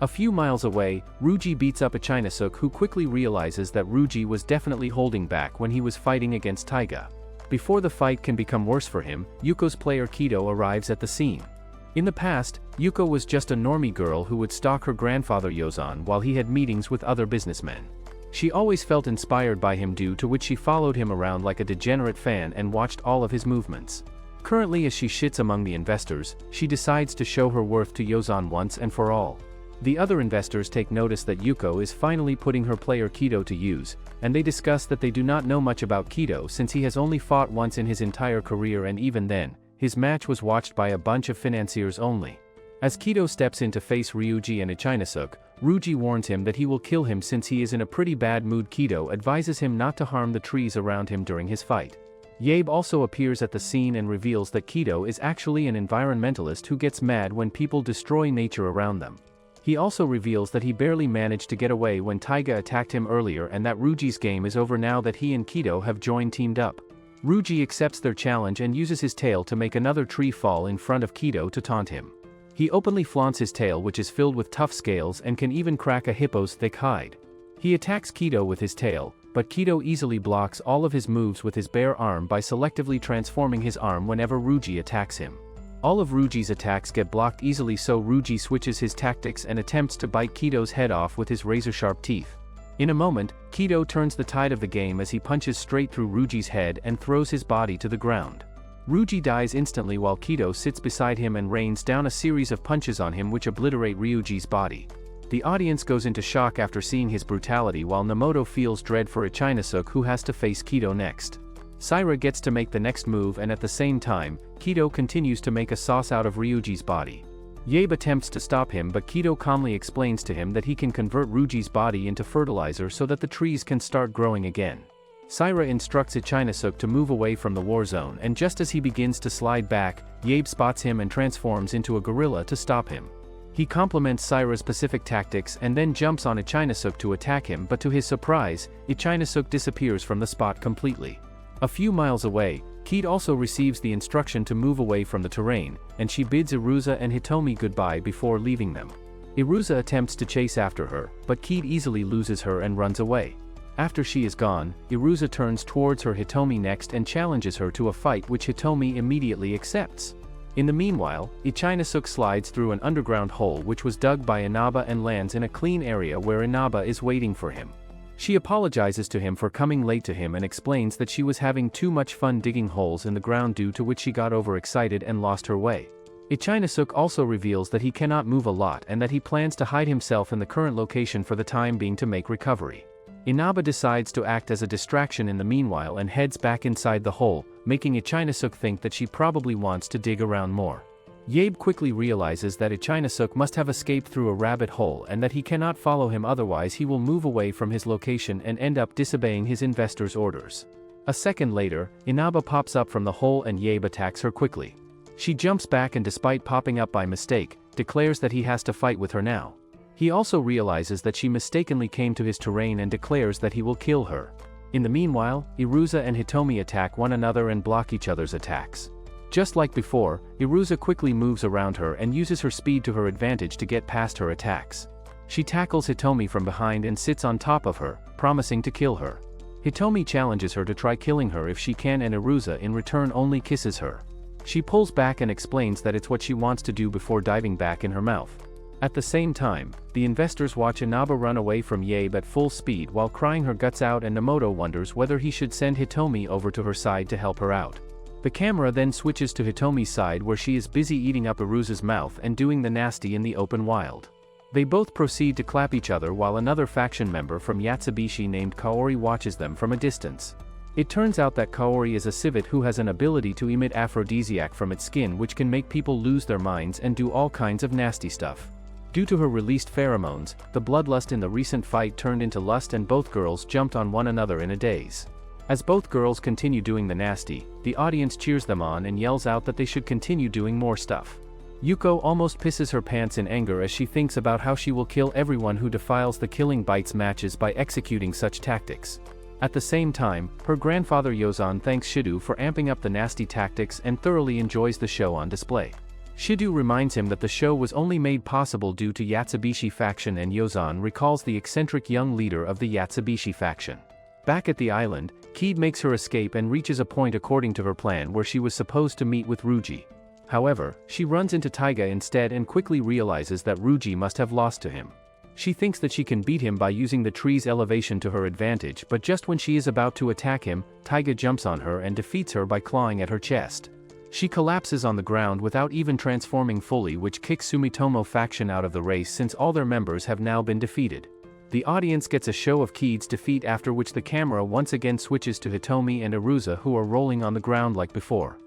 A few miles away, Ruji beats up Ichinasuk, who quickly realizes that Ruji was definitely holding back when he was fighting against Taiga. Before the fight can become worse for him, Yuko's player Kido arrives at the scene. In the past, Yuko was just a normie girl who would stalk her grandfather Yozan while he had meetings with other businessmen. She always felt inspired by him, due to which she followed him around like a degenerate fan and watched all of his movements. Currently, as she shits among the investors, she decides to show her worth to Yozan once and for all. The other investors take notice that Yuko is finally putting her player Kido to use, and they discuss that they do not know much about Kido since he has only fought once in his entire career, and even then, his match was watched by a bunch of financiers only. As Kido steps in to face Ryuji and Ichinasuke, Ryuji warns him that he will kill him since he is in a pretty bad mood. Kido advises him not to harm the trees around him during his fight. Yabe also appears at the scene and reveals that Kido is actually an environmentalist who gets mad when people destroy nature around them. He also reveals that he barely managed to get away when Taiga attacked him earlier and that Ryuji's game is over now that he and Kido have teamed up. Ryuji accepts their challenge and uses his tail to make another tree fall in front of Kido to taunt him. He openly flaunts his tail, which is filled with tough scales and can even crack a hippo's thick hide. He attacks Kido with his tail, but Kido easily blocks all of his moves with his bare arm by selectively transforming his arm whenever Ryuji attacks him. All of Ryuji's attacks get blocked easily, so Ryuji switches his tactics and attempts to bite Kido's head off with his razor-sharp teeth. In a moment, Kido turns the tide of the game as he punches straight through Ryuji's head and throws his body to the ground. Ryuji dies instantly while Kido sits beside him and rains down a series of punches on him which obliterate Ryuji's body. The audience goes into shock after seeing his brutality, while Nemoto feels dread for Ichinasuke, who has to face Kido next. Saira gets to make the next move, and at the same time, Kido continues to make a sauce out of Ryuji's body. Yabe attempts to stop him, but Kido calmly explains to him that he can convert Ryuji's body into fertilizer so that the trees can start growing again. Saira instructs Ichinasuke to move away from the war zone, and just as he begins to slide back, Yabe spots him and transforms into a gorilla to stop him. He compliments Saira's specific tactics and then jumps on Ichinasuke to attack him, but to his surprise, Ichinasuke disappears from the spot completely. A few miles away, Kid also receives the instruction to move away from the terrain, and she bids Iruza and Hitomi goodbye before leaving them. Iruza attempts to chase after her, but Kid easily loses her and runs away. After she is gone, Iruza turns towards her Hitomi next and challenges her to a fight, which Hitomi immediately accepts. In the meanwhile, Ichinasuke slides through an underground hole which was dug by Inaba and lands in a clean area where Inaba is waiting for him. She apologizes to him for coming late to him and explains that she was having too much fun digging holes in the ground, due to which she got overexcited and lost her way. Ichinasuke also reveals that he cannot move a lot and that he plans to hide himself in the current location for the time being to make recovery. Inaba decides to act as a distraction in the meanwhile and heads back inside the hole, making Ichinasuke think that she probably wants to dig around more. Yabe quickly realizes that Ichinasuke must have escaped through a rabbit hole and that he cannot follow him, otherwise he will move away from his location and end up disobeying his investor's orders. A second later, Inaba pops up from the hole and Yabe attacks her quickly. She jumps back and, despite popping up by mistake, declares that he has to fight with her now. He also realizes that she mistakenly came to his terrain and declares that he will kill her. In the meanwhile, Iruza and Hitomi attack one another and block each other's attacks. Just like before, Iruza quickly moves around her and uses her speed to her advantage to get past her attacks. She tackles Hitomi from behind and sits on top of her, promising to kill her. Hitomi challenges her to try killing her if she can, and Iruza in return only kisses her. She pulls back and explains that it's what she wants to do before diving back in her mouth. At the same time, the investors watch Inaba run away from Yabe at full speed while crying her guts out, and Nemoto wonders whether he should send Hitomi over to her side to help her out. The camera then switches to Hitomi's side, where she is busy eating up Iruza's mouth and doing the nasty in the open wild. They both proceed to clap each other while another faction member from Yatsubishi named Kaori watches them from a distance. It turns out that Kaori is a civet who has an ability to emit aphrodisiac from its skin, which can make people lose their minds and do all kinds of nasty stuff. Due to her released pheromones, the bloodlust in the recent fight turned into lust, and both girls jumped on one another in a daze. As both girls continue doing the nasty, the audience cheers them on and yells out that they should continue doing more stuff. Yuko almost pisses her pants in anger as she thinks about how she will kill everyone who defiles the Killing Bites matches by executing such tactics. At the same time, her grandfather Yozan thanks Shidu for amping up the nasty tactics and thoroughly enjoys the show on display. Shidu reminds him that the show was only made possible due to Yatsubishi faction, and Yozan recalls the eccentric young leader of the Yatsubishi faction. Back at the island, Kid makes her escape and reaches a point according to her plan where she was supposed to meet with Ryuji. However, she runs into Taiga instead and quickly realizes that Ryuji must have lost to him. She thinks that she can beat him by using the tree's elevation to her advantage, but just when she is about to attack him, Taiga jumps on her and defeats her by clawing at her chest. She collapses on the ground without even transforming fully, which kicks Sumitomo faction out of the race since all their members have now been defeated. The audience gets a show of Kid's defeat, after which the camera once again switches to Hitomi and Iruza, who are rolling on the ground like before.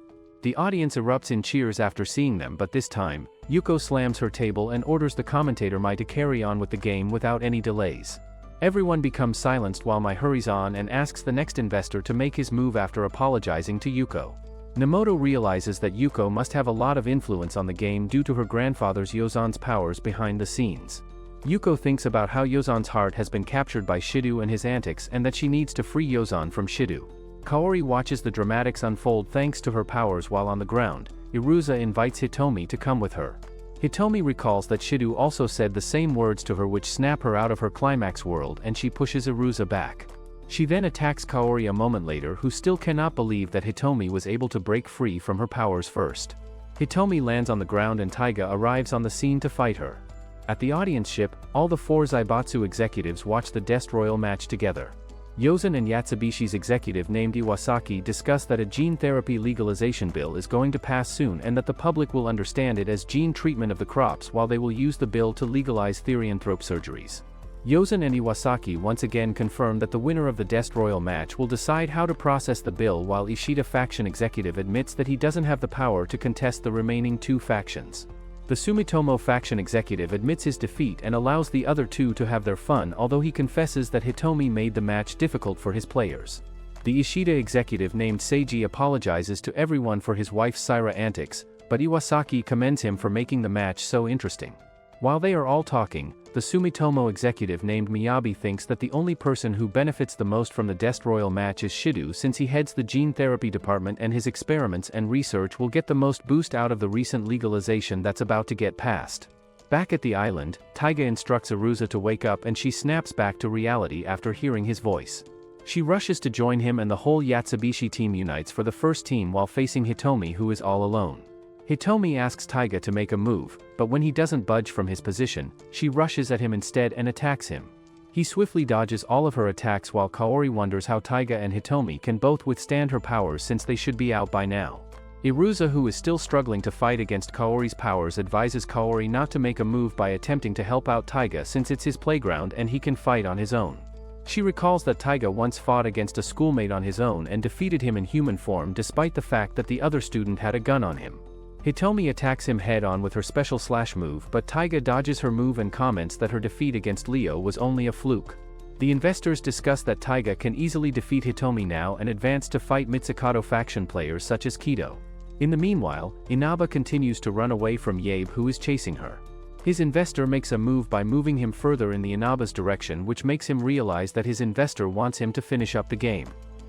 The audience erupts in cheers after seeing them, but this time, Yuko slams her table and orders the commentator Mai to carry on with the game without any delays. Everyone becomes silenced while Mai hurries on and asks the next investor to make his move after apologizing to Yuko. Nemoto realizes that Yuko must have a lot of influence on the game due to her grandfather's Yozan's powers behind the scenes. Yuko thinks about how Yozan's heart has been captured by Shido and his antics and that she needs to free Yozan from Shido. Kaori watches the dramatics unfold thanks to her powers while on the ground. Iruza invites Hitomi to come with her. Hitomi recalls that Shido also said the same words to her which snap her out of her climax world, and she pushes Iruza back. She then attacks Kaori a moment later, who still cannot believe that Hitomi was able to break free from her powers first. Hitomi lands on the ground and Taiga arrives on the scene to fight her. At the audience ship, all the 4 Zaibatsu executives watch the Destroyal match together. Yozan and Yatsubishi's executive named Iwasaki discuss that a gene therapy legalization bill is going to pass soon and that the public will understand it as gene treatment of the crops while they will use the bill to legalize therianthrope surgeries. Yozan and Iwasaki once again confirm that the winner of the Destroyal match will decide how to process the bill, while Ishida faction executive admits that he doesn't have the power to contest the remaining 2 factions. The Sumitomo faction executive admits his defeat and allows the other 2 to have their fun, although he confesses that Hitomi made the match difficult for his players. The Ishida executive named Seiji apologizes to everyone for his wife Saira antics, but Iwasaki commends him for making the match so interesting. While they are all talking, the Sumitomo executive named Miyabi thinks that the only person who benefits the most from the Destroyal match is Shido, since he heads the gene therapy department and his experiments and research will get the most boost out of the recent legalization that's about to get passed. Back at the island, Taiga instructs Iruza to wake up and she snaps back to reality after hearing his voice. She rushes to join him and the whole Yatsubishi team unites for the first team while facing Hitomi, who is all alone. Hitomi asks Taiga to make a move, but when he doesn't budge from his position, she rushes at him instead and attacks him. He swiftly dodges all of her attacks while Kaori wonders how Taiga and Hitomi can both withstand her powers since they should be out by now. Iruza, who is still struggling to fight against Kaori's powers, advises Kaori not to make a move by attempting to help out Taiga since it's his playground and he can fight on his own. She recalls that Taiga once fought against a schoolmate on his own and defeated him in human form despite the fact that the other student had a gun on him. Hitomi attacks him head-on with her special slash move, but Taiga dodges her move and comments that her defeat against Leo was only a fluke. The investors discuss that Taiga can easily defeat Hitomi now and advance to fight Mitsukato faction players such as Kido. In the meanwhile, Inaba continues to run away from Yabe, who is chasing her. His investor makes a move by moving him further in the Inaba's direction, which makes him realize that his investor wants him to finish up the game.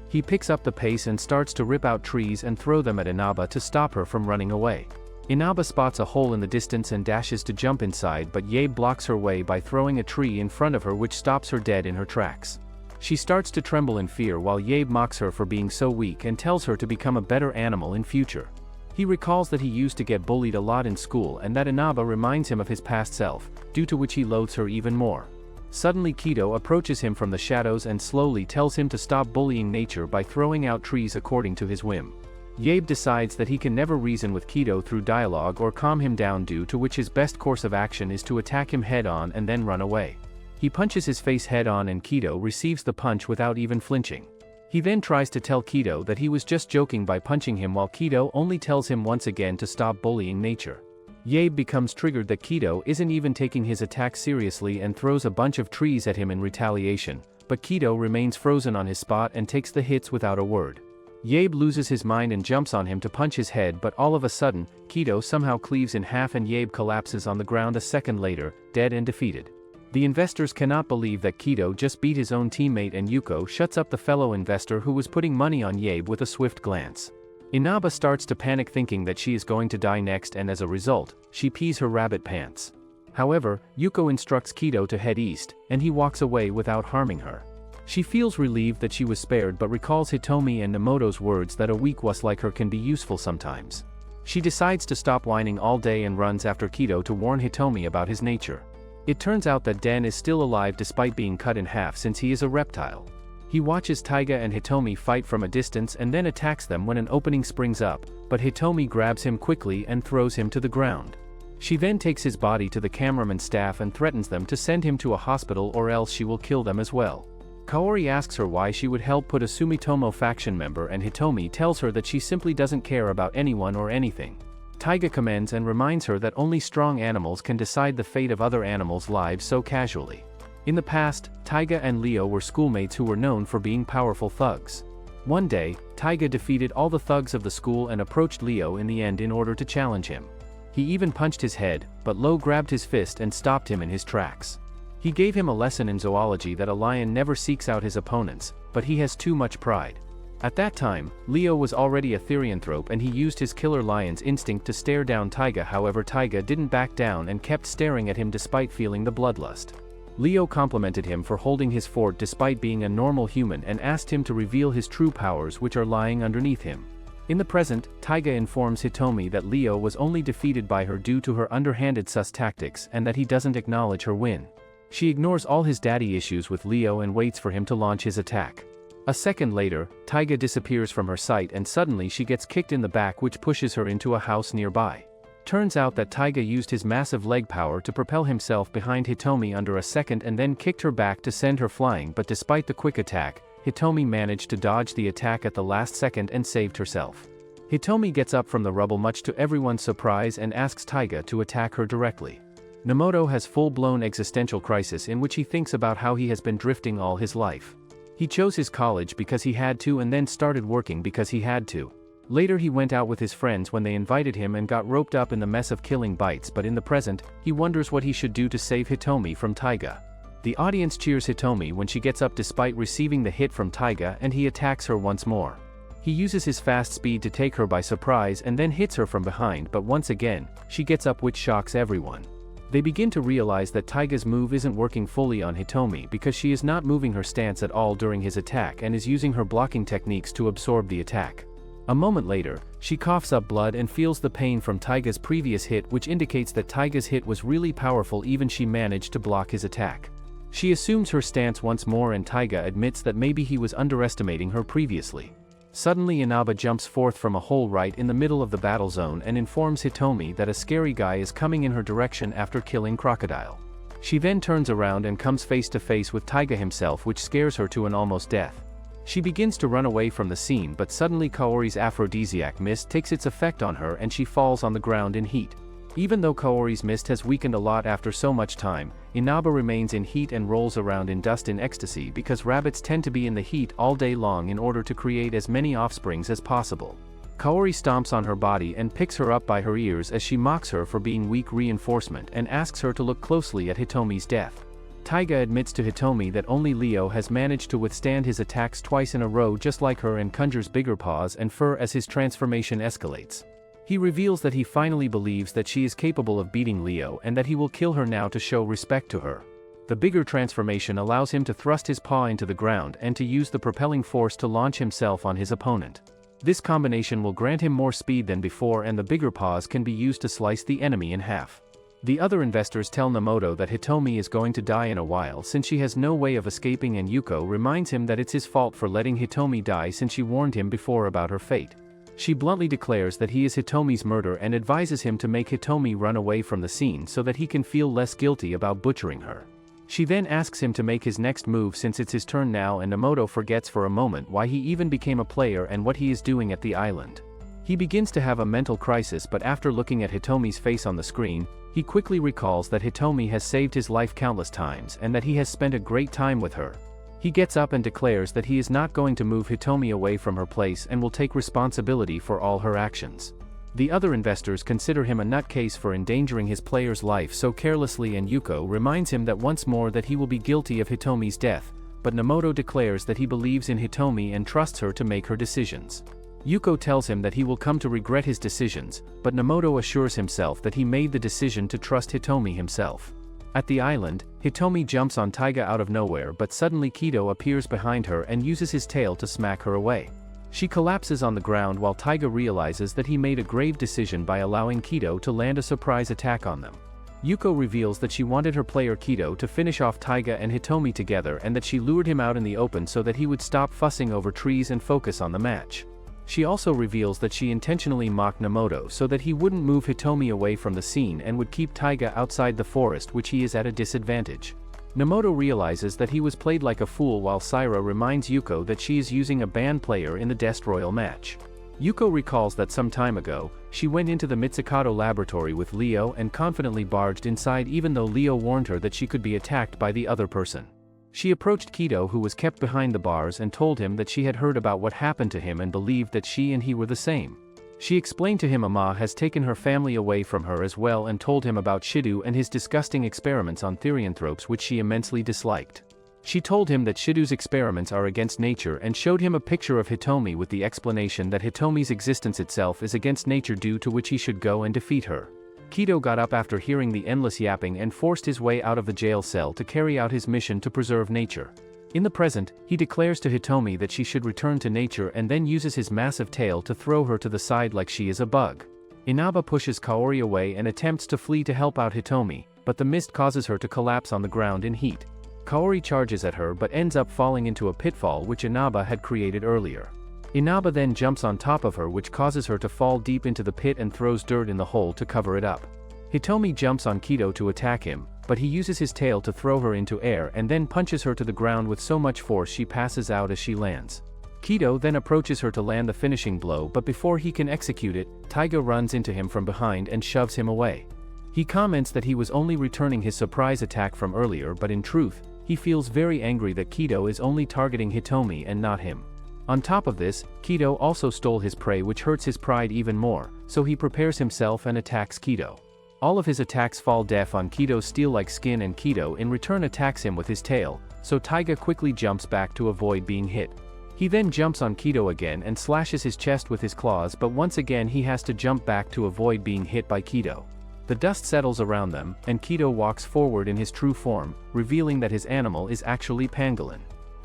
He picks up the pace and starts to rip out trees and throw them at Inaba to stop her from running away. Inaba spots a hole in the distance and dashes to jump inside, but Yabe blocks her way by throwing a tree in front of her, which stops her dead in her tracks. She starts to tremble in fear while Yabe mocks her for being so weak and tells her to become a better animal in future. He recalls that he used to get bullied a lot in school and that Inaba reminds him of his past self, due to which he loathes her even more. Suddenly Kido approaches him from the shadows and slowly tells him to stop bullying nature by throwing out trees according to his whim. Yabe decides that he can never reason with Kido through dialogue or calm him down, due to which his best course of action is to attack him head-on and then run away. He punches his face head-on and Kido receives the punch without even flinching. He then tries to tell Kido that he was just joking by punching him, while Kido only tells him once again to stop bullying nature. Yabe becomes triggered that Kido isn't even taking his attack seriously and throws a bunch of trees at him in retaliation, but Kido remains frozen on his spot and takes the hits without a word. Yabe loses his mind and jumps on him to punch his head, but all of a sudden, Kido somehow cleaves in half and Yabe collapses on the ground a second later, dead and defeated. The investors cannot believe that Kido just beat his own teammate, and Yuko shuts up the fellow investor who was putting money on Yabe with a swift glance. Inaba starts to panic, thinking that she is going to die next, and as a result, she pees her rabbit pants. However, Yuko instructs Kido to head east, and he walks away without harming her. She feels relieved that she was spared, but recalls Hitomi and Nemoto's words that a weak wuss like her can be useful sometimes. She decides to stop whining all day and runs after Kido to warn Hitomi about his nature. It turns out that Den is still alive despite being cut in half, since he is a reptile. He watches Taiga and Hitomi fight from a distance and then attacks them when an opening springs up, but Hitomi grabs him quickly and throws him to the ground. She then takes his body to the cameraman's staff and threatens them to send him to a hospital or else she will kill them as well. Kaori asks her why she would help put a Sumitomo faction member, and Hitomi tells her that she simply doesn't care about anyone or anything. Taiga commends and reminds her that only strong animals can decide the fate of other animals' lives so casually. In the past, Taiga and Leo were schoolmates who were known for being powerful thugs. One day, Taiga defeated all the thugs of the school and approached Leo in the end in order to challenge him. He even punched his head, but Lo grabbed his fist and stopped him in his tracks. He gave him a lesson in zoology that a lion never seeks out his opponents, but he has too much pride. At that time, Leo was already a therianthrope and he used his killer lion's instinct to stare down Taiga. However, Taiga didn't back down and kept staring at him despite feeling the bloodlust. Leo complimented him for holding his fort despite being a normal human and asked him to reveal his true powers, which are lying underneath him. In the present, Taiga informs Hitomi that Leo was only defeated by her due to her underhanded sus tactics and that he doesn't acknowledge her win. She ignores all his daddy issues with Leo and waits for him to launch his attack. A second later, Taiga disappears from her sight and suddenly she gets kicked in the back, which pushes her into a house nearby. Turns out that Taiga used his massive leg power to propel himself behind Hitomi under a second and then kicked her back to send her flying, but despite the quick attack, Hitomi managed to dodge the attack at the last second and saved herself. Hitomi gets up from the rubble much to everyone's surprise and asks Taiga to attack her directly. Nemoto has full-blown existential crisis in which he thinks about how he has been drifting all his life. He chose his college because he had to and then started working because he had to. Later he went out with his friends when they invited him and got roped up in the mess of killing bites, but in the present, he wonders what he should do to save Hitomi from Taiga. The audience cheers Hitomi when she gets up despite receiving the hit from Taiga, and he attacks her once more. He uses his fast speed to take her by surprise and then hits her from behind, but once again, she gets up, which shocks everyone. They begin to realize that Taiga's move isn't working fully on Hitomi because she is not moving her stance at all during his attack and is using her blocking techniques to absorb the attack. A moment later, she coughs up blood and feels the pain from Taiga's previous hit, which indicates that Taiga's hit was really powerful, even she managed to block his attack. She assumes her stance once more and Taiga admits that maybe he was underestimating her previously. Suddenly Inaba jumps forth from a hole right in the middle of the battle zone and informs Hitomi that a scary guy is coming in her direction after killing Crocodile. She then turns around and comes face to face with Taiga himself, which scares her to an almost death. She begins to run away from the scene, but suddenly Kaori's aphrodisiac mist takes its effect on her and she falls on the ground in heat. Even though Kaori's mist has weakened a lot after so much time, Inaba remains in heat and rolls around in dust in ecstasy because rabbits tend to be in the heat all day long in order to create as many offsprings as possible. Kaori stomps on her body and picks her up by her ears as she mocks her for being weak reinforcement and asks her to look closely at Hitomi's death. Taiga admits to Hitomi that only Leo has managed to withstand his attacks twice in a row just like her and conjures bigger paws and fur as his transformation escalates. He reveals that he finally believes that she is capable of beating Leo and that he will kill her now to show respect to her. The bigger transformation allows him to thrust his paw into the ground and to use the propelling force to launch himself on his opponent. This combination will grant him more speed than before, and the bigger paws can be used to slice the enemy in half. The other investors tell Nemoto that Hitomi is going to die in a while since she has no way of escaping, and Yuko reminds him that it's his fault for letting Hitomi die since she warned him before about her fate. She bluntly declares that he is Hitomi's murderer and advises him to make Hitomi run away from the scene so that he can feel less guilty about butchering her. She then asks him to make his next move since it's his turn now, and Nemoto forgets for a moment why he even became a player and what he is doing at the island. He begins to have a mental crisis, but after looking at Hitomi's face on the screen, he quickly recalls that Hitomi has saved his life countless times and that he has spent a great time with her. He gets up and declares that he is not going to move Hitomi away from her place and will take responsibility for all her actions. The other investors consider him a nutcase for endangering his player's life so carelessly, and Yuko reminds him that once more that he will be guilty of Hitomi's death, but Nemoto declares that he believes in Hitomi and trusts her to make her decisions. Yuko tells him that he will come to regret his decisions, but Nemoto assures himself that he made the decision to trust Hitomi himself. At the island, Hitomi jumps on Taiga out of nowhere, but suddenly Kido appears behind her and uses his tail to smack her away. She collapses on the ground while Taiga realizes that he made a grave decision by allowing Kido to land a surprise attack on them. Yuko reveals that she wanted her player Kido to finish off Taiga and Hitomi together and that she lured him out in the open so that he would stop fussing over trees and focus on the match. She also reveals that she intentionally mocked Nemoto so that he wouldn't move Hitomi away from the scene and would keep Taiga outside the forest, which he is at a disadvantage. Nomoto realizes that he was played like a fool while Saira reminds Yuko that she is using a banned player in the Dest Royal match. Yuko recalls that some time ago, she went into the Mitsukato laboratory with Leo and confidently barged inside even though Leo warned her that she could be attacked by the other person. She approached Kido, who was kept behind the bars, and told him that she had heard about what happened to him and believed that she and he were the same. She explained to him Ama has taken her family away from her as well and told him about Shido and his disgusting experiments on therianthropes which she immensely disliked. She told him that Shido's experiments are against nature and showed him a picture of Hitomi with the explanation that Hitomi's existence itself is against nature, due to which he should go and defeat her. Kido got up after hearing the endless yapping and forced his way out of the jail cell to carry out his mission to preserve nature. In the present, he declares to Hitomi that she should return to nature and then uses his massive tail to throw her to the side like she is a bug. Inaba pushes Kaori away and attempts to flee to help out Hitomi, but the mist causes her to collapse on the ground in heat. Kaori charges at her but ends up falling into a pitfall which Inaba had created earlier. Inaba then jumps on top of her, which causes her to fall deep into the pit and throws dirt in the hole to cover it up. Hitomi jumps on Kido to attack him, but he uses his tail to throw her into air and then punches her to the ground with so much force she passes out as she lands. Kido then approaches her to land the finishing blow, but before he can execute it, Taiga runs into him from behind and shoves him away. He comments that he was only returning his surprise attack from earlier, but in truth, he feels very angry that Kido is only targeting Hitomi and not him. On top of this, Kido also stole his prey, which hurts his pride even more, so he prepares himself and attacks Kido. All of his attacks fall deaf on Kido's steel-like skin and Kido in return attacks him with his tail, so Taiga quickly jumps back to avoid being hit. He then jumps on Kido again and slashes his chest with his claws, but once again he has to jump back to avoid being hit by Kido. The dust settles around them, and Kido walks forward in his true form, revealing that his animal is actually pangolin.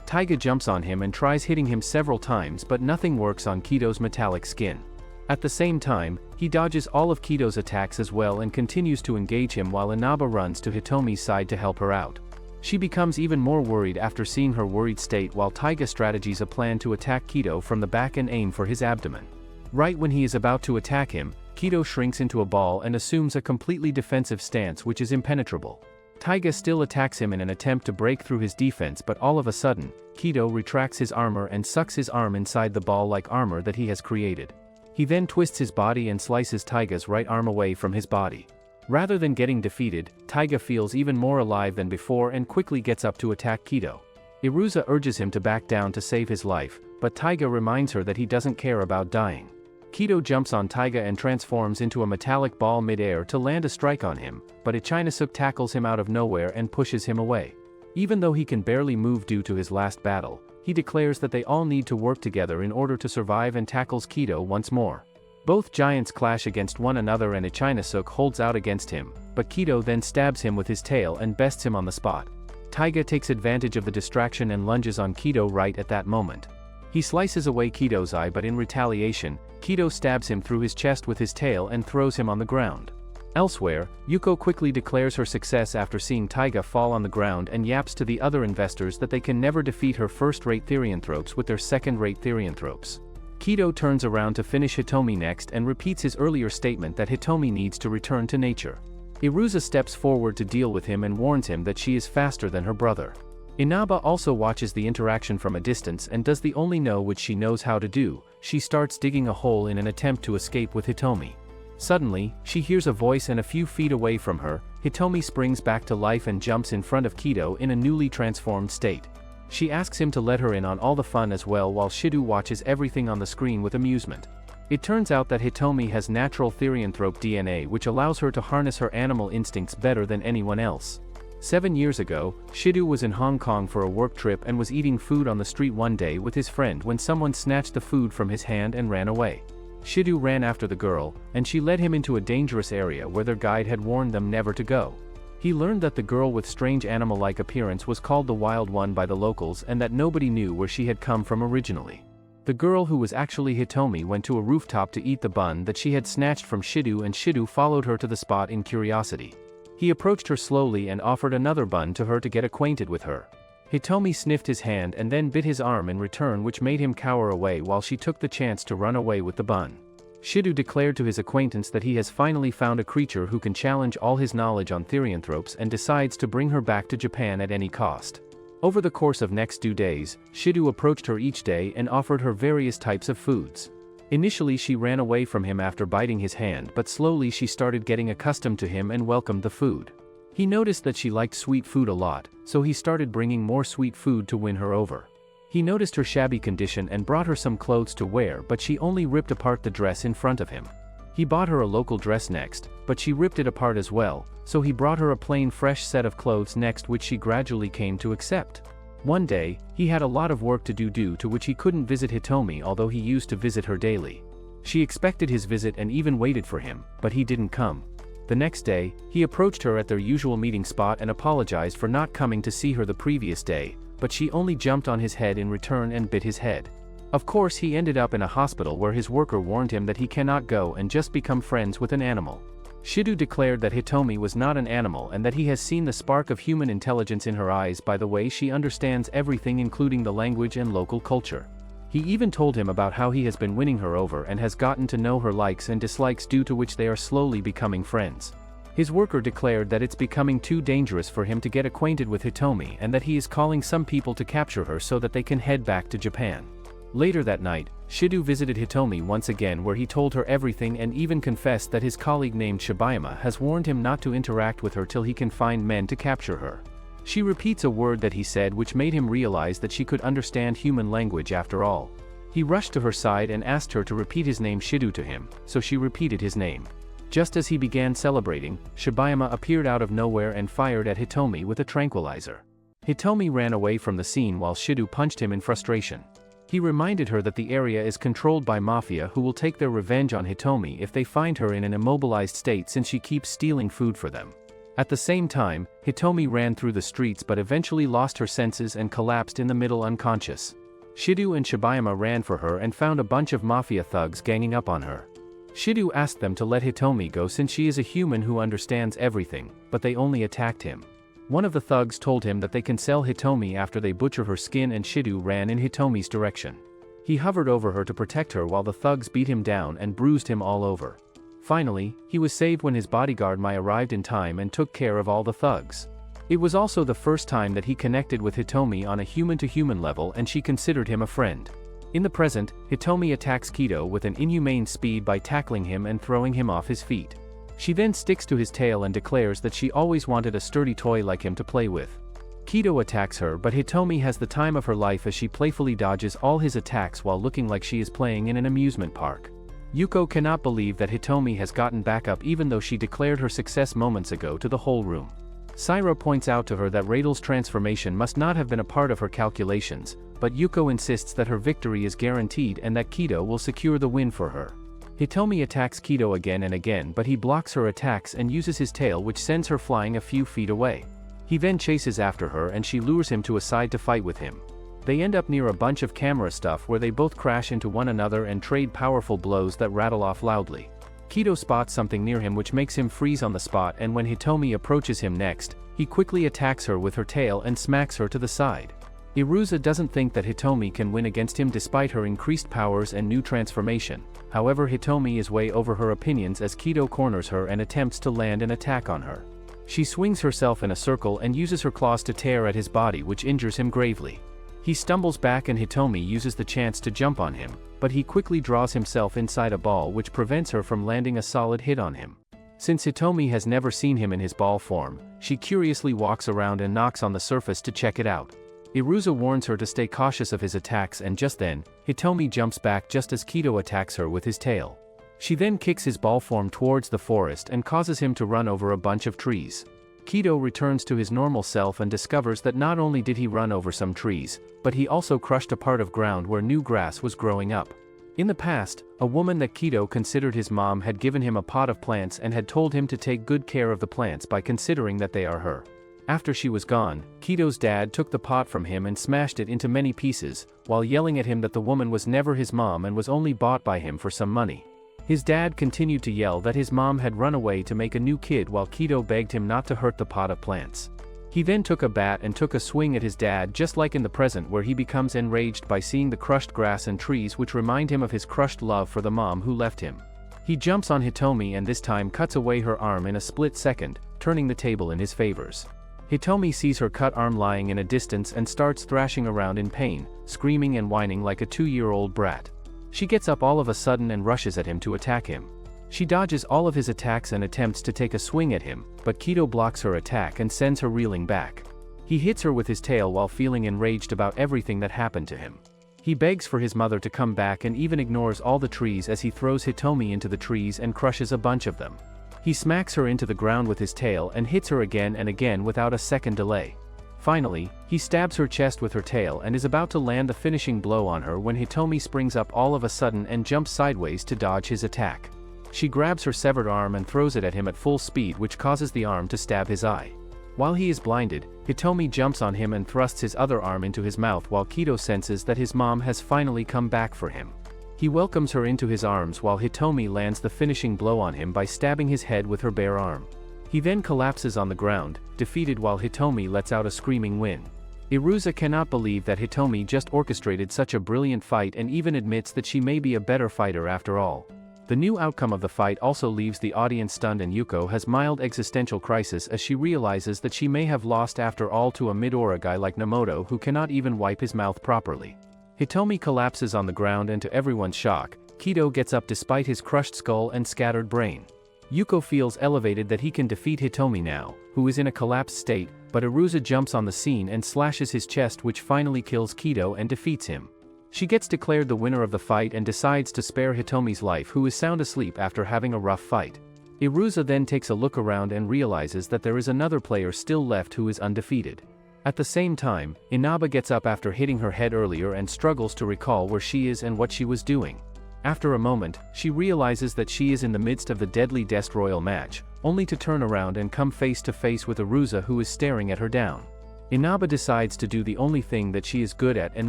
Taiga jumps on him and tries hitting him several times, but nothing works on Kido's metallic skin. At the same time, he dodges all of Kido's attacks as well and continues to engage him while Inaba runs to Hitomi's side to help her out. She becomes even more worried after seeing her worried state while Taiga strategies a plan to attack Kido from the back and aim for his abdomen. Right when he is about to attack him, Kido shrinks into a ball and assumes a completely defensive stance which is impenetrable. Taiga still attacks him in an attempt to break through his defense, but all of a sudden, Kido retracts his armor and sucks his arm inside the ball-like armor that he has created. He then twists his body and slices Taiga's right arm away from his body. Rather than getting defeated, Taiga feels even more alive than before and quickly gets up to attack Kido. Iruza urges him to back down to save his life, but Taiga reminds her that he doesn't care about dying. Kido jumps on Taiga and transforms into a metallic ball mid-air to land a strike on him, but Ichinasuk tackles him out of nowhere and pushes him away. Even though he can barely move due to his last battle, he declares that they all need to work together in order to survive and tackles Kido once more. Both giants clash against one another and Ichinasuk holds out against him, but Kido then stabs him with his tail and bests him on the spot. Taiga takes advantage of the distraction and lunges on Kido right at that moment. He slices away Kido's eye, but in retaliation, Kido stabs him through his chest with his tail and throws him on the ground. Elsewhere, Yuko quickly declares her success after seeing Taiga fall on the ground and yaps to the other investors that they can never defeat her first-rate therianthropes with their second-rate therianthropes. Kido turns around to finish Hitomi next and repeats his earlier statement that Hitomi needs to return to nature. Iruza steps forward to deal with him and warns him that she is faster than her brother. Inaba also watches the interaction from a distance and does the only know which she knows how to do. She starts digging a hole in an attempt to escape with Hitomi. Suddenly, she hears a voice, and a few feet away from her, Hitomi springs back to life and jumps in front of Kido in a newly transformed state. She asks him to let her in on all the fun as well, while Shido watches everything on the screen with amusement. It turns out that Hitomi has natural therianthrope DNA, which allows her to harness her animal instincts better than anyone else. 7 years ago, Shido was in Hong Kong for a work trip and was eating food on the street one day with his friend when someone snatched the food from his hand and ran away. Shido ran after the girl, and she led him into a dangerous area where their guide had warned them never to go. He learned that the girl with strange animal-like appearance was called the Wild One by the locals and that nobody knew where she had come from originally. The girl, who was actually Hitomi, went to a rooftop to eat the bun that she had snatched from Shido, and Shido followed her to the spot in curiosity. He approached her slowly and offered another bun to her to get acquainted with her. Hitomi sniffed his hand and then bit his arm in return, which made him cower away while she took the chance to run away with the bun. Shido declared to his acquaintance that he has finally found a creature who can challenge all his knowledge on therianthropes and decides to bring her back to Japan at any cost. Over the course of next 2 days, Shido approached her each day and offered her various types of foods. Initially she ran away from him after biting his hand, but slowly she started getting accustomed to him and welcomed the food. He noticed that she liked sweet food a lot, so he started bringing more sweet food to win her over. He noticed her shabby condition and brought her some clothes to wear, but she only ripped apart the dress in front of him. He bought her a local dress next, but she ripped it apart as well, so he brought her a plain fresh set of clothes next, which she gradually came to accept. One day, he had a lot of work to do due to which he couldn't visit Hitomi, although he used to visit her daily. She expected his visit and even waited for him, but he didn't come. The next day, he approached her at their usual meeting spot and apologized for not coming to see her the previous day, but she only jumped on his head in return and bit his head. Of course, he ended up in a hospital where his worker warned him that he cannot go and just become friends with an animal. Shido declared that Hitomi was not an animal and that he has seen the spark of human intelligence in her eyes by the way she understands everything, including the language and local culture. He even told him about how he has been winning her over and has gotten to know her likes and dislikes, due to which they are slowly becoming friends. His worker declared that it's becoming too dangerous for him to get acquainted with Hitomi and that he is calling some people to capture her so that they can head back to Japan. Later that night, Shido visited Hitomi once again, where he told her everything and even confessed that his colleague named Shibayama has warned him not to interact with her till he can find men to capture her. She repeats a word that he said, which made him realize that she could understand human language after all. He rushed to her side and asked her to repeat his name Shido to him, so she repeated his name. Just as he began celebrating, Shibayama appeared out of nowhere and fired at Hitomi with a tranquilizer. Hitomi ran away from the scene while Shido punched him in frustration. He reminded her that the area is controlled by mafia, who will take their revenge on Hitomi if they find her in an immobilized state, since she keeps stealing food for them. At the same time, Hitomi ran through the streets but eventually lost her senses and collapsed in the middle unconscious. Shido and Shibayama ran for her and found a bunch of mafia thugs ganging up on her. Shido asked them to let Hitomi go since she is a human who understands everything, but they only attacked him. One of the thugs told him that they can sell Hitomi after they butcher her skin, and Shido ran in Hitomi's direction. He hovered over her to protect her while the thugs beat him down and bruised him all over. Finally, he was saved when his bodyguard Mai arrived in time and took care of all the thugs. It was also the first time that he connected with Hitomi on a human-to-human level, and she considered him a friend. In the present, Hitomi attacks Kido with an inhumane speed by tackling him and throwing him off his feet. She then sticks to his tail and declares that she always wanted a sturdy toy like him to play with. Kido attacks her, but Hitomi has the time of her life as she playfully dodges all his attacks while looking like she is playing in an amusement park. Yuko cannot believe that Hitomi has gotten back up even though she declared her success moments ago to the whole room. Sairo points out to her that Radel's transformation must not have been a part of her calculations, but Yuko insists that her victory is guaranteed and that Kido will secure the win for her. Hitomi attacks Kido again and again, but he blocks her attacks and uses his tail, which sends her flying a few feet away. He then chases after her and she lures him to a side to fight with him. They end up near a bunch of camera stuff where they both crash into one another and trade powerful blows that rattle off loudly. Kido spots something near him which makes him freeze on the spot, and when Hitomi approaches him next, he quickly attacks her with her tail and smacks her to the side. Iruza doesn't think that Hitomi can win against him despite her increased powers and new transformation. However, Hitomi is way over her opinions as Kido corners her and attempts to land an attack on her. She swings herself in a circle and uses her claws to tear at his body, which injures him gravely. He stumbles back and Hitomi uses the chance to jump on him, but he quickly draws himself inside a ball which prevents her from landing a solid hit on him. Since Hitomi has never seen him in his ball form, she curiously walks around and knocks on the surface to check it out. Iruza warns her to stay cautious of his attacks, and just then, Hitomi jumps back just as Kido attacks her with his tail. She then kicks his ball form towards the forest and causes him to run over a bunch of trees. Kido returns to his normal self and discovers that not only did he run over some trees, but he also crushed a part of ground where new grass was growing up. In the past, a woman that Kido considered his mom had given him a pot of plants and had told him to take good care of the plants by considering that they are her. After she was gone, Kido's dad took the pot from him and smashed it into many pieces, while yelling at him that the woman was never his mom and was only bought by him for some money. His dad continued to yell that his mom had run away to make a new kid while Kido begged him not to hurt the pot of plants. He then took a bat and took a swing at his dad, just like in the present, where he becomes enraged by seeing the crushed grass and trees which remind him of his crushed love for the mom who left him. He jumps on Hitomi and this time cuts away her arm in a split second, turning the table in his favors. Hitomi sees her cut arm lying in a distance and starts thrashing around in pain, screaming and whining like a 2-year-old brat. She gets up all of a sudden and rushes at him to attack him. She dodges all of his attacks and attempts to take a swing at him, but Kido blocks her attack and sends her reeling back. He hits her with his tail while feeling enraged about everything that happened to him. He begs for his mother to come back and even ignores all the trees as he throws Hitomi into the trees and crushes a bunch of them. He smacks her into the ground with his tail and hits her again and again without a second delay. Finally, he stabs her chest with her tail and is about to land the finishing blow on her when Hitomi springs up all of a sudden and jumps sideways to dodge his attack. She grabs her severed arm and throws it at him at full speed, which causes the arm to stab his eye. While he is blinded, Hitomi jumps on him and thrusts his other arm into his mouth while Kido senses that his mom has finally come back for him. He welcomes her into his arms while Hitomi lands the finishing blow on him by stabbing his head with her bare arm. He then collapses on the ground, defeated while Hitomi lets out a screaming win. Iruza cannot believe that Hitomi just orchestrated such a brilliant fight and even admits that she may be a better fighter after all. The new outcome of the fight also leaves the audience stunned, and Yuko has mild existential crisis as she realizes that she may have lost after all to a mid-aura guy like Nomoto who cannot even wipe his mouth properly. Hitomi collapses on the ground and to everyone's shock, Kido gets up despite his crushed skull and scattered brain. Yuko feels elevated that he can defeat Hitomi now, who is in a collapsed state, but Iruza jumps on the scene and slashes his chest, which finally kills Kido and defeats him. She gets declared the winner of the fight and decides to spare Hitomi's life, who is sound asleep after having a rough fight. Iruza then takes a look around and realizes that there is another player still left who is undefeated. At the same time, Inaba gets up after hitting her head earlier and struggles to recall where she is and what she was doing. After a moment, she realizes that she is in the midst of the deadly Death Royal match, only to turn around and come face to face with Iruza, who is staring at her down. Inaba decides to do the only thing that she is good at and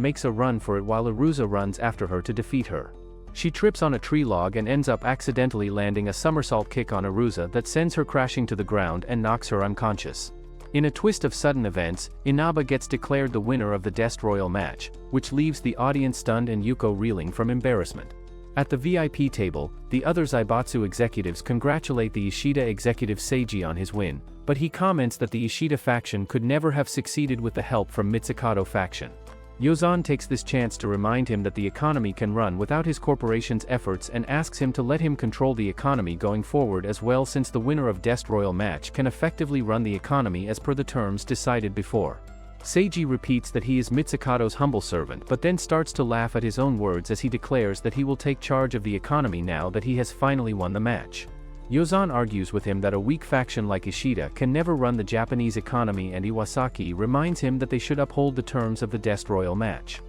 makes a run for it while Iruza runs after her to defeat her. She trips on a tree log and ends up accidentally landing a somersault kick on Iruza that sends her crashing to the ground and knocks her unconscious. In a twist of sudden events, Inaba gets declared the winner of the Death Royal match, which leaves the audience stunned and Yuko reeling from embarrassment. At the VIP table, the other Zaibatsu executives congratulate the Ishida executive Seiji on his win, but he comments that the Ishida faction could never have succeeded with the help from Mitsukato faction. Yozan takes this chance to remind him that the economy can run without his corporation's efforts and asks him to let him control the economy going forward as well, since the winner of Death Royal match can effectively run the economy as per the terms decided before. Seiji repeats that he is Mitsukato's humble servant, but then starts to laugh at his own words as he declares that he will take charge of the economy now that he has finally won the match. Yozan argues with him that a weak faction like Ishida can never run the Japanese economy, and Iwasaki reminds him that they should uphold the terms of the Death Royal match.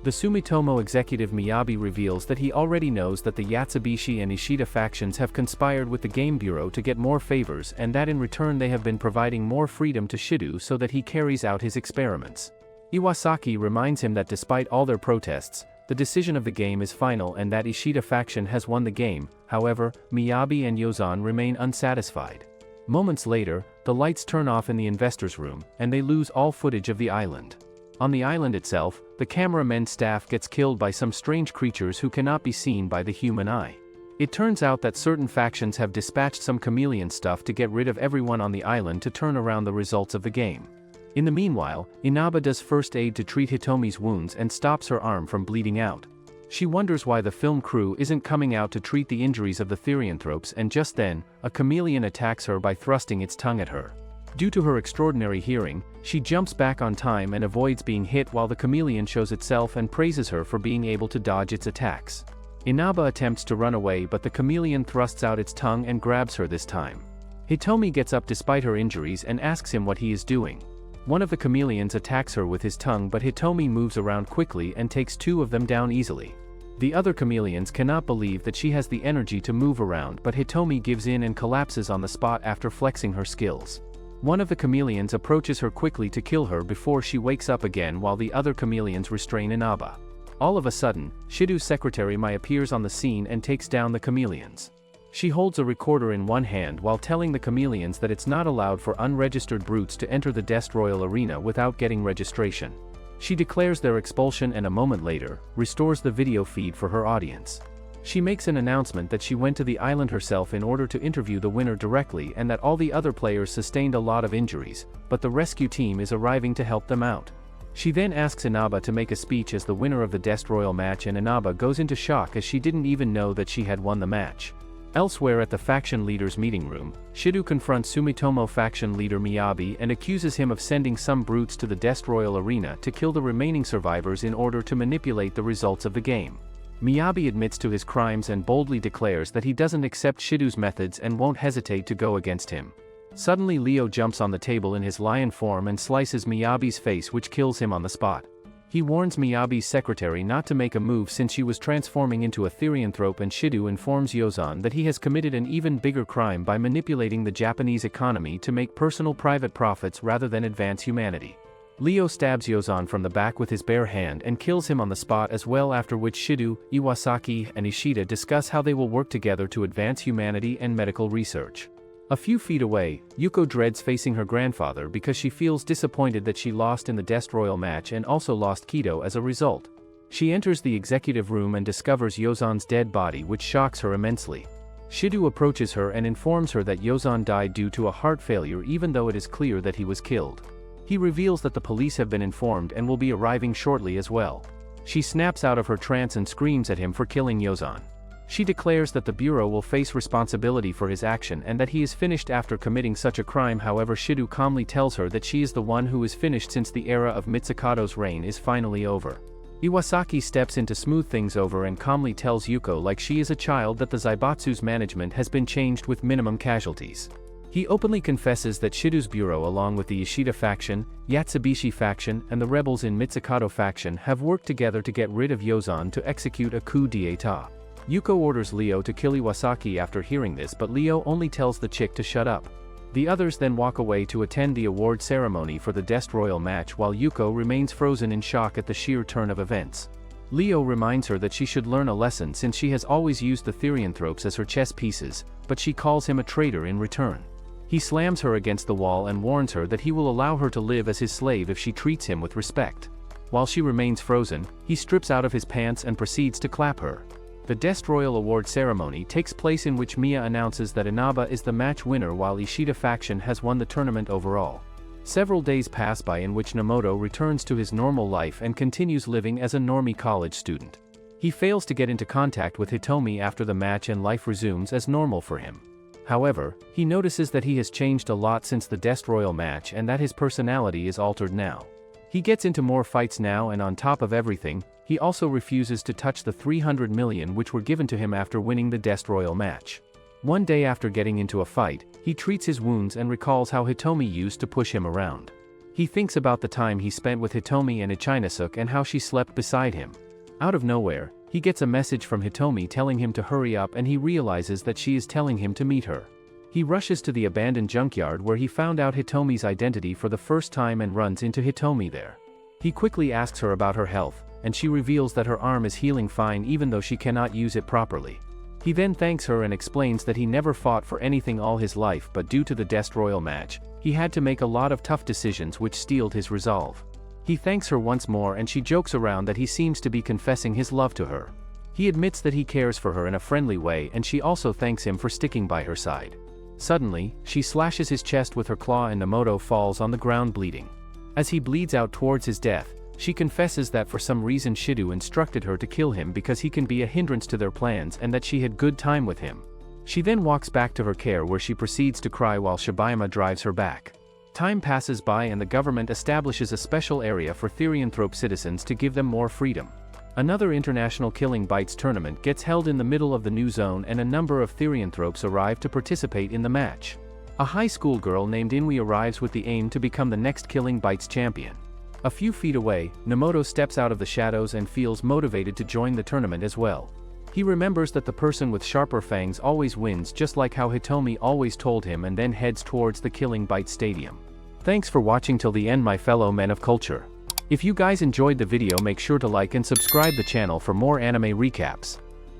The Sumitomo executive Miyabi reveals that he already knows that the Yatsubishi and Ishida factions have conspired with the Game Bureau to get more favors, and that in return they have been providing more freedom to Shido so that he carries out his experiments. Iwasaki reminds him that despite all their protests, the decision of the game is final and that Ishida faction has won the game. However, Miyabi and Yozan remain unsatisfied. Moments later, the lights turn off in the investors' room, and they lose all footage of the island. On the island itself, the cameraman's staff gets killed by some strange creatures who cannot be seen by the human eye. It turns out that certain factions have dispatched some chameleon stuff to get rid of everyone on the island to turn around the results of the game. In the meanwhile, Inaba does first aid to treat Hitomi's wounds and stops her arm from bleeding out. She wonders why the film crew isn't coming out to treat the injuries of the therianthropes, and just then, a chameleon attacks her by thrusting its tongue at her. Due to her extraordinary hearing, she jumps back on time and avoids being hit while the chameleon shows itself and praises her for being able to dodge its attacks. Inaba attempts to run away, but the chameleon thrusts out its tongue and grabs her this time. Hitomi gets up despite her injuries and asks him what he is doing. One of the chameleons attacks her with his tongue, but Hitomi moves around quickly and takes two of them down easily. The other chameleons cannot believe that she has the energy to move around, but Hitomi gives in and collapses on the spot after flexing her skills. One of the chameleons approaches her quickly to kill her before she wakes up again, while the other chameleons restrain Inaba. All of a sudden, Shido's secretary Mai appears on the scene and takes down the chameleons. She holds a recorder in one hand while telling the chameleons that it's not allowed for unregistered brutes to enter the Death Royal arena without getting registration. She declares their expulsion and a moment later, restores the video feed for her audience. She makes an announcement that she went to the island herself in order to interview the winner directly and that all the other players sustained a lot of injuries, but the rescue team is arriving to help them out. She then asks Inaba to make a speech as the winner of the Destroyal match, and Inaba goes into shock as she didn't even know that she had won the match. Elsewhere at the faction leader's meeting room, Shido confronts Sumitomo faction leader Miyabi and accuses him of sending some brutes to the Destroyal arena to kill the remaining survivors in order to manipulate the results of the game. Miyabi admits to his crimes and boldly declares that he doesn't accept Shido's methods and won't hesitate to go against him. Suddenly Leo jumps on the table in his lion form and slices Miyabi's face, which kills him on the spot. He warns Miyabi's secretary not to make a move since she was transforming into a therianthrope, and Shido informs Yozan that he has committed an even bigger crime by manipulating the Japanese economy to make personal private profits rather than advance humanity. Leo stabs Yozan from the back with his bare hand and kills him on the spot as well, after which Shido, Iwasaki, and Ishida discuss how they will work together to advance humanity and medical research. A few feet away, Yuko dreads facing her grandfather because she feels disappointed that she lost in the Destroyal match and also lost Kido as a result. She enters the executive room and discovers Yozan's dead body, which shocks her immensely. Shido approaches her and informs her that Yozan died due to a heart failure, even though it is clear that he was killed. He reveals that the police have been informed and will be arriving shortly as well. She snaps out of her trance and screams at him for killing Yozan. She declares that the Bureau will face responsibility for his action and that he is finished after committing such a crime. However, Shido calmly tells her that she is the one who is finished since the era of Mitsukato's reign is finally over. Iwasaki steps in to smooth things over and calmly tells Yuko like she is a child that the Zaibatsu's management has been changed with minimum casualties. He openly confesses that Shido's bureau, along with the Ishida faction, Yatsubishi faction, and the rebels in Mitsukato faction, have worked together to get rid of Yozan to execute a coup d'état. Yuko orders Leo to kill Iwasaki after hearing this, but Leo only tells the chick to shut up. The others then walk away to attend the award ceremony for the Destroyal match, while Yuko remains frozen in shock at the sheer turn of events. Leo reminds her that she should learn a lesson since she has always used the therianthropes as her chess pieces, but she calls him a traitor in return. He slams her against the wall and warns her that he will allow her to live as his slave if she treats him with respect. While she remains frozen, he strips out of his pants and proceeds to clap her. The Destroyal award ceremony takes place, in which Mia announces that Inaba is the match winner while Ishida faction has won the tournament overall. Several days pass by in which Nomoto returns to his normal life and continues living as a normie college student. He fails to get into contact with Hitomi after the match and life resumes as normal for him. However, he notices that he has changed a lot since the Destroyal match and that his personality is altered now. He gets into more fights now, and on top of everything, he also refuses to touch the 300 million which were given to him after winning the Destroyal match. One day after getting into a fight, he treats his wounds and recalls how Hitomi used to push him around. He thinks about the time he spent with Hitomi and Ichinasuke and how she slept beside him. Out of nowhere, he gets a message from Hitomi telling him to hurry up, and he realizes that she is telling him to meet her. He rushes to the abandoned junkyard where he found out Hitomi's identity for the first time and runs into Hitomi there. He quickly asks her about her health, and she reveals that her arm is healing fine even though she cannot use it properly. He then thanks her and explains that he never fought for anything all his life, but due to the Destroyal match, he had to make a lot of tough decisions which steeled his resolve. He thanks her once more and she jokes around that he seems to be confessing his love to her. He admits that he cares for her in a friendly way, and she also thanks him for sticking by her side. Suddenly, she slashes his chest with her claw and Nomoto falls on the ground bleeding. As he bleeds out towards his death, she confesses that for some reason Shido instructed her to kill him because he can be a hindrance to their plans and that she had good time with him. She then walks back to her care where she proceeds to cry while Shibayama drives her back. Time passes by and the government establishes a special area for therianthrope citizens to give them more freedom. Another international Killing Bites tournament gets held in the middle of the new zone, and a number of therianthropes arrive to participate in the match. A high school girl named Inui arrives with the aim to become the next Killing Bites champion. A few feet away, Nomoto steps out of the shadows and feels motivated to join the tournament as well. He remembers that the person with sharper fangs always wins, just like how Hitomi always told him, and then heads towards the Killing Bites stadium. Thanks for watching till the end, my fellow men of culture. If you guys enjoyed the video, make sure to like and subscribe the channel for more anime recaps.